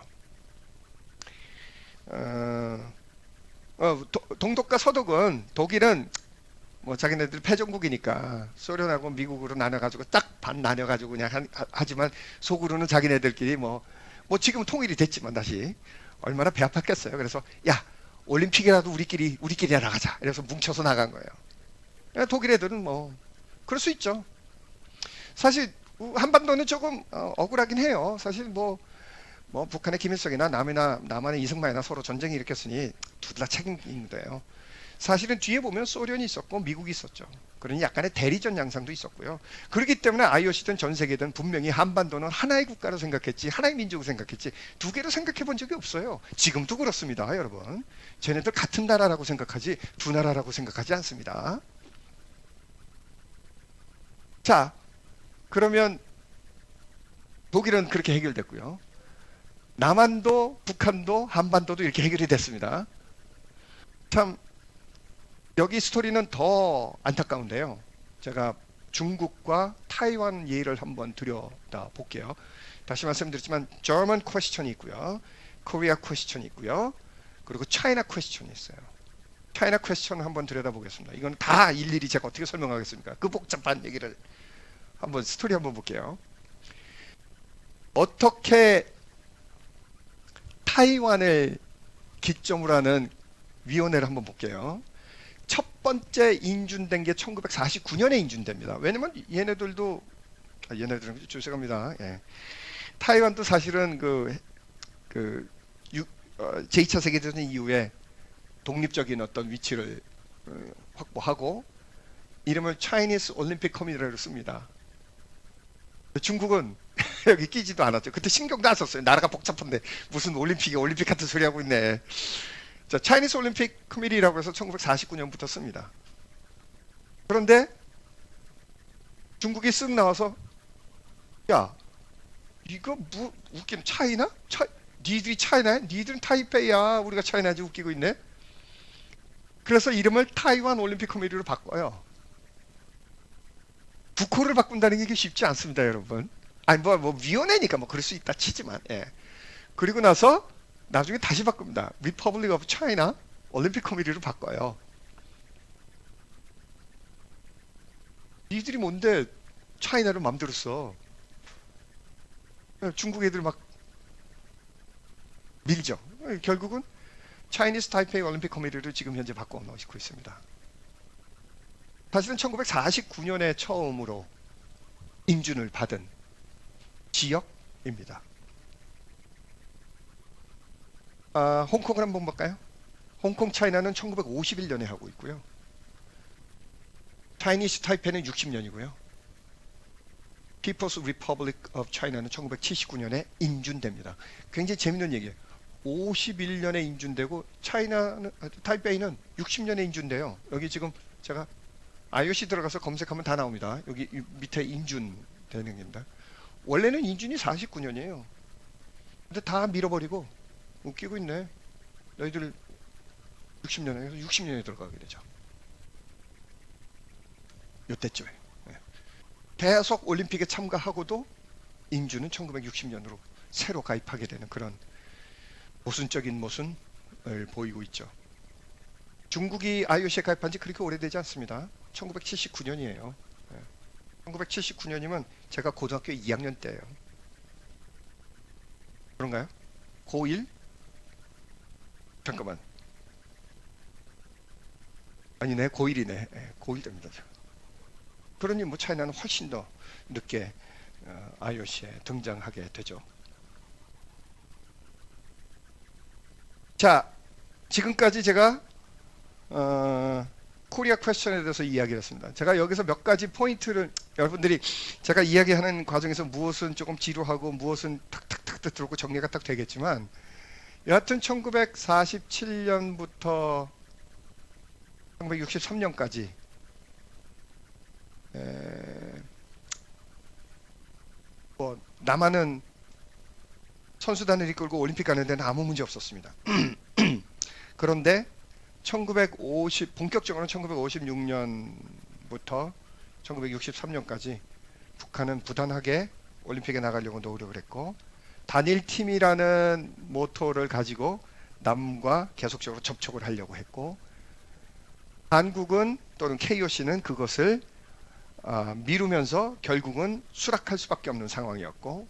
동독과 서독은, 독일은 뭐 자기네들 패전국이니까 소련하고 미국으로 나눠가지고 딱 반 나눠가지고 그냥 하지만 속으로는 자기네들끼리 뭐 지금 통일이 됐지만 다시 얼마나 배 아팠겠어요. 그래서 야, 올림픽이라도 우리끼리 나가자. 이래서 뭉쳐서 나간 거예요. 독일 애들은 뭐 그럴 수 있죠. 사실 한반도는 조금 억울하긴 해요. 사실 뭐 북한의 김일성이나 남한의 이승만이나 서로 전쟁이 일으켰으니 둘 다 책임인 거예요. 사실은 뒤에 보면 소련이 있었고 미국이 있었죠. 그러니 약간의 대리전 양상도 있었고요. 그렇기 때문에 IOC든 전 세계든 분명히 한반도는 하나의 국가로 생각했지, 하나의 민족으로 생각했지, 두 개로 생각해 본 적이 없어요. 지금도 그렇습니다, 여러분. 쟤네들 같은 나라라고 생각하지 두 나라라고 생각하지 않습니다. 자, 그러면 독일은 그렇게 해결됐고요. 남한도 북한도 한반도도 이렇게 해결이 됐습니다. 참 여기 스토리는 더 안타까운데요. 제가 중국과 타이완 예를 한번 들여다 볼게요. 다시 말씀드렸지만 German question이 있고요. Korea question이 있고요. 그리고 China question이 있어요. China question 한번 들여다보겠습니다. 이건 다 일일이 제가 어떻게 설명하겠습니까? 그 복잡한 얘기를 한번 스토리 한번 볼게요. 어떻게 타이완을 기점으로 하는 위원회를 한번 볼게요. 첫 번째 인준된 게 1949년에 인준됩니다. 왜냐면 얘네들은 죄송합니다. 예. 타이완도 사실은 제2차 세계대전 이후에 독립적인 어떤 위치를 확보하고 이름을 Chinese Olympic Committee라고 씁니다. 중국은 여기 끼지도 않았죠. 그때 신경도 안 썼어요. 나라가 복잡한데 무슨 올림픽 같은 소리 하고 있네. 자, Chinese Olympic Committee라고 해서 1949년부터 씁니다. 그런데 중국이 쓱 나와서 야, 이거 뭐 웃기는 차이나? 니들이 차이나야? 니들은 타이페이야. 우리가 차이나지 웃기고 있네. 그래서 이름을 타이완 올림픽 커미티로 바꿔요. 부코를 바꾼다는 게 이게 쉽지 않습니다, 여러분. 아니 뭐 위원회니까 뭐 그럴 수 있다 치지만. 예. 그리고 나서 나중에 다시 바꿉니다. Republic of China 올림픽 커미티로 바꿔요. 니들이 뭔데 차이나를 맘대로 써. 중국 애들 막 밀죠. 결국은 Chinese Taipei 올림픽 커미티를 지금 현재 바꿔 넣고 있습니다. 사실은 1949년에 처음으로 인준을 받은 지역입니다. 홍콩을 한번 볼까요? 홍콩 차이나는 1951년에 하고 있고요. Chinese 타이페이는 60년이고요. People's Republic of China는 1979년에 인준됩니다. 굉장히 재밌는 얘기예요. 51년에 인준되고 타이페이는 60년에 인준돼요. 여기 지금 제가 IOC 들어가서 검색하면 다 나옵니다. 여기 밑에 인준되는 겁니다. 원래는 인준이 49년이에요. 근데 다 밀어버리고 웃기고 있네. 너희들 60년에 60년에 들어가게 되죠. 요때쯤에. 계속 올림픽에 참가하고도 인준은 1960년으로 새로 가입하게 되는 그런 모순적인 모순을 보이고 있죠. 중국이 IOC에 가입한 지 그렇게 오래되지 않습니다. 1979년이에요. 1979년이면 제가 고등학교 2학년 때예요. 그런가요? 고1? 잠깐만. 아니네, 고1이네. 고1 됩니다. 그러니 뭐 차이나는 훨씬 더 늦게 IOC에 등장하게 되죠. 자, 지금까지 제가 코리아 퀘스천에 대해서 이야기를 했습니다. 제가 여기서 몇 가지 포인트를 여러분들이 제가 이야기하는 과정에서 무엇은 조금 지루하고 무엇은 탁탁탁 들어오고 정리가 딱 되겠지만 여하튼 1947년부터 1963년까지 뭐 남한은 선수단을 이끌고 올림픽 가는 데는 아무 문제 없었습니다. 그런데 본격적으로는 1956년부터 1963년까지 북한은 부단하게 올림픽에 나가려고 노력을 했고 단일팀이라는 모토를 가지고 남과 계속적으로 접촉을 하려고 했고 한국은 또는 KOC는 그것을 미루면서 결국은 수락할 수밖에 없는 상황이었고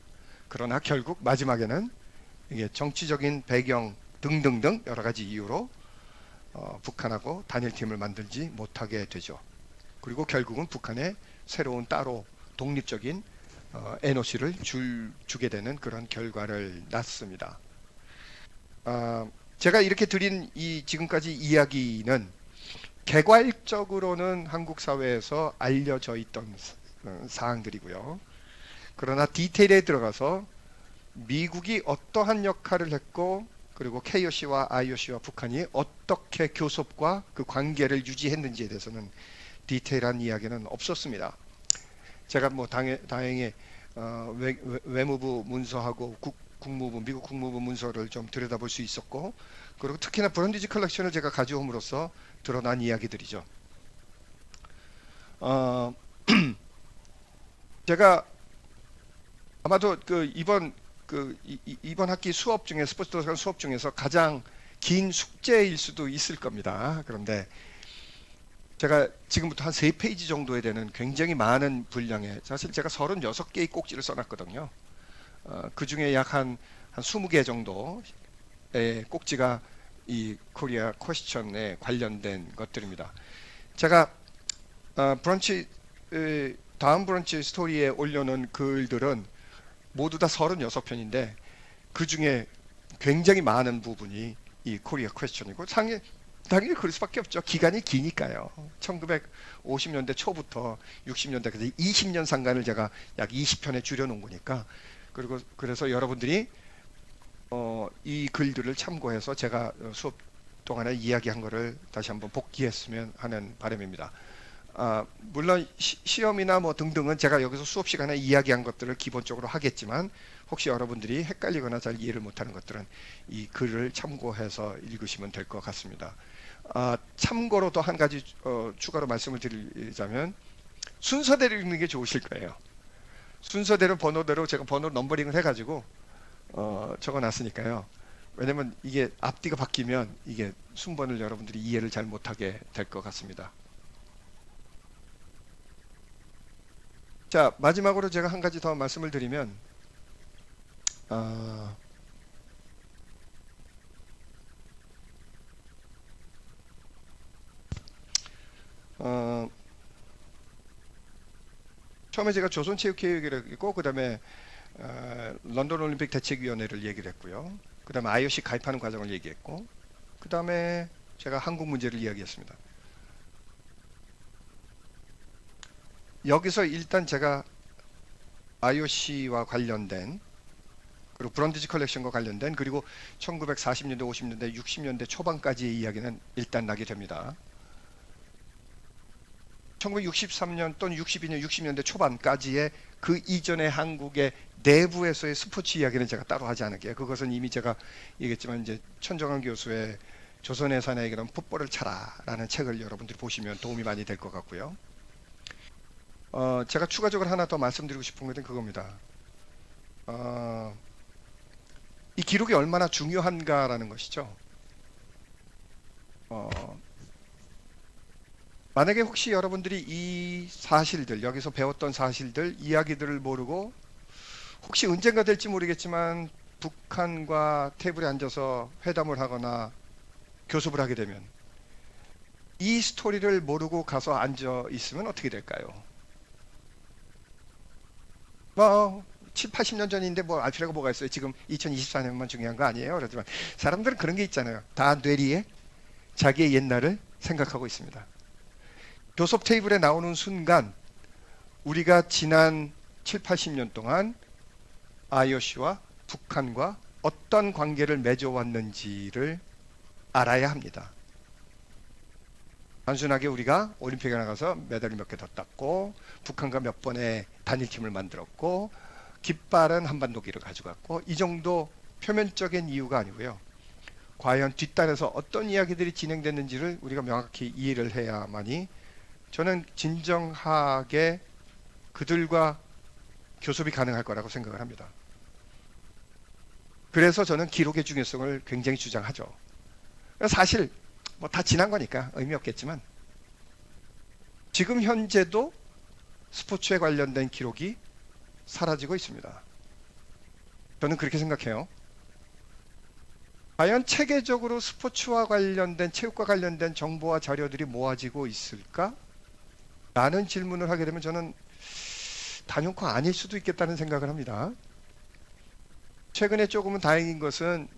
그러나 결국 마지막에는 이게 정치적인 배경 등등등 여러 가지 이유로 북한하고 단일팀을 만들지 못하게 되죠. 그리고 결국은 북한에 새로운 따로 독립적인 NOC를 주게 되는 그런 결과를 낳습니다. 제가 이렇게 드린 이 지금까지 이야기는 개괄적으로는 한국 사회에서 알려져 있던 사항들이고요. 그러나 디테일에 들어가서 미국이 어떠한 역할을 했고 그리고 KOC와 IOC와 북한이 어떻게 교섭과 그 관계를 유지했는지에 대해서는 디테일한 이야기는 없었습니다. 제가 뭐 다행히 외무부 문서하고 미국 국무부 문서를 좀 들여다볼 수 있었고 그리고 특히나 브런디지 컬렉션을 제가 가져옴으로써 드러난 이야기들이죠. 제가 아마도 이번 학기 수업 중에 스포츠 도서관 수업 중에서 가장 긴 숙제일 수도 있을 겁니다. 그런데 제가 지금부터 한 3페이지 정도에 되는 굉장히 많은 분량의, 사실 제가 36개의 꼭지를 써놨거든요. 그 중에 약 한 20개 정도의 꼭지가 이 코리아 퀘스천에 관련된 것들입니다. 제가 브런치, 다음 브런치 스토리에 올려놓은 글들은 모두 다 36편인데 그 중에 굉장히 많은 부분이 이 코리아 퀘스천이고, 당연히 그럴 수밖에 없죠. 기간이 기니까요. 1950년대 초부터 60년대까지 20년 상간을 제가 약 20편에 줄여놓은 거니까. 그리고 그래서 여러분들이 이 글들을 참고해서 제가 수업 동안에 이야기한 거를 다시 한번 복기했으면 하는 바람입니다. 물론 시험이나 뭐 등등은 제가 여기서 수업 시간에 이야기한 것들을 기본적으로 하겠지만, 혹시 여러분들이 헷갈리거나 잘 이해를 못하는 것들은 이 글을 참고해서 읽으시면 될 것 같습니다. 참고로 또 한 가지 추가로 말씀을 드리자면, 순서대로 읽는 게 좋으실 거예요. 순서대로, 번호대로, 제가 번호 넘버링을 해가지고 적어놨으니까요. 왜냐면 이게 앞뒤가 바뀌면 이게 순번을 여러분들이 이해를 잘 못하게 될 것 같습니다. 자, 마지막으로 제가 한 가지 더 말씀을 드리면, 어, 어, 처음에 제가 조선체육회의를 했고, 그 다음에 런던 올림픽 대책위원회를 얘기를 했고요. 그 다음에 IOC 가입하는 과정을 얘기했고, 그 다음에 제가 한국 문제를 이야기했습니다. 여기서 일단 제가 IOC와 관련된, 그리고 브런디지 컬렉션과 관련된, 그리고 1940년대, 50년대, 60년대 초반까지의 이야기는 일단 나게 됩니다. 1963년 또는 62년, 60년대 초반까지의 그 이전의 한국의 내부에서의 스포츠 이야기는 제가 따로 하지 않을게요. 그것은 이미 제가 얘기했지만, 이제 천정환 교수의 조선의 사나이처럼 풋볼을 차라라는 책을 여러분들이 보시면 도움이 많이 될 것 같고요. 제가 추가적으로 하나 더 말씀드리고 싶은 것은 그겁니다. 이 기록이 얼마나 중요한가라는 것이죠. 만약에 혹시 여러분들이 이 사실들, 여기서 배웠던 사실들, 이야기들을 모르고 혹시 언젠가 될지 모르겠지만 북한과 테이블에 앉아서 회담을 하거나 교섭을 하게 되면 이 스토리를 모르고 가서 앉아 있으면 어떻게 될까요? 뭐 7, 80년 전인데 뭐 알 필요가 뭐가 있어요. 지금 2024년만 중요한 거 아니에요. 그렇지만 사람들은 그런 게 있잖아요. 다 뇌리에 자기의 옛날을 생각하고 있습니다. 교섭 테이블에 나오는 순간 우리가 지난 7, 80년 동안 IOC와 북한과 어떤 관계를 맺어왔는지를 알아야 합니다. 단순하게 우리가 올림픽에 나가서 메달을 몇 개 더 땄고, 북한과 몇 번의 단일팀을 만들었고, 깃발은 한반도기를 가져갔고, 이 정도 표면적인 이유가 아니고요. 과연 뒷단에서 어떤 이야기들이 진행됐는지를 우리가 명확히 이해를 해야만이 저는 진정하게 그들과 교섭이 가능할 거라고 생각을 합니다. 그래서 저는 기록의 중요성을 굉장히 주장하죠. 사실 뭐 다 지난 거니까 의미 없겠지만, 지금 현재도 스포츠에 관련된 기록이 사라지고 있습니다. 저는 그렇게 생각해요. 과연 체계적으로 스포츠와 관련된, 체육과 관련된 정보와 자료들이 모아지고 있을까? 라는 질문을 하게 되면 저는 단연코 아닐 수도 있겠다는 생각을 합니다. 최근에 조금은 다행인 것은,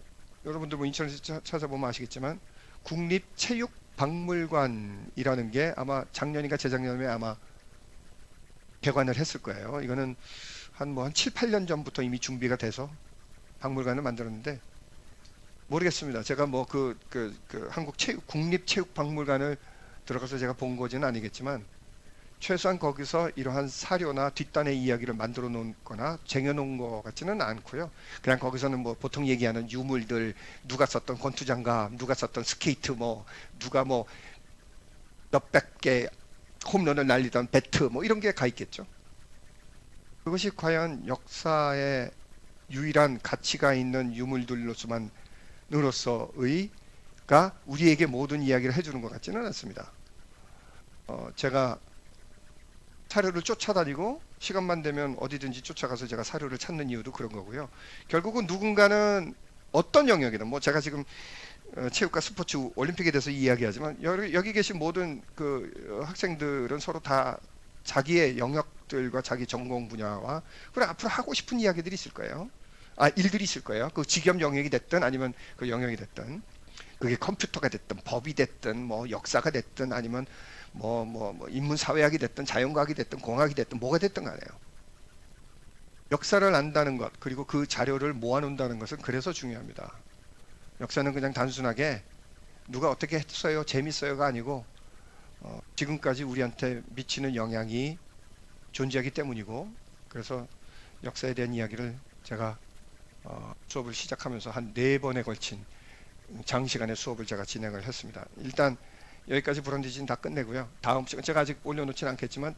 여러분들 뭐 인터넷에 찾아보면 아시겠지만 국립체육박물관이라는 게 아마 작년인가 재작년에 아마 개관을 했을 거예요. 이거는 한 7, 8년 전부터 이미 준비가 돼서 박물관을 만들었는데, 모르겠습니다. 제가 뭐 한국 국립체육박물관을 들어가서 제가 본 거지는 아니겠지만, 최소한 거기서 이러한 사료나 뒷단의 이야기를 만들어 놓거나 쟁여 놓은 것 같지는 않고요. 그냥 거기서는 뭐 보통 얘기하는 유물들, 누가 썼던 권투장갑, 누가 썼던 스케이트, 뭐 누가 뭐 몇백 개 홈런을 날리던 배트, 뭐 이런 게 가 있겠죠. 그것이 과연 역사의 유일한 가치가 있는 유물들로서의,가 우리에게 모든 이야기를 해주는 것 같지는 않습니다. 제가 사료를 쫓아다니고 시간만 되면 어디든지 쫓아가서 제가 사료를 찾는 이유도 그런 거고요. 결국은 누군가는 어떤 영역이든 뭐 제가 지금 체육과 스포츠 올림픽에 대해서 이야기하지만 여기 계신 모든 그 학생들은 서로 다 자기의 영역들과 자기 전공 분야와 그리고 앞으로 하고 싶은 이야기들이 있을 거예요. 일들이 있을 거예요. 그 직업 영역이 됐든 아니면 그 영역이 됐든 그게 컴퓨터가 됐든 법이 됐든 뭐 역사가 됐든 아니면 뭐 인문사회학이 됐든 자연과학이 됐든 공학이 됐든 뭐가 됐든 간에요. 역사를 안다는 것 그리고 그 자료를 모아놓는다는 것은 그래서 중요합니다. 역사는 그냥 단순하게 누가 어떻게 했어요 재밌어요가 아니고 지금까지 우리한테 미치는 영향이 존재하기 때문이고 그래서 역사에 대한 이야기를 제가 수업을 시작하면서 한 4번에 걸친 장시간의 수업을 제가 진행을 했습니다. 일단 여기까지 브런디지는 다 끝내고요. 다음 시간 제가 아직 올려놓지는 않겠지만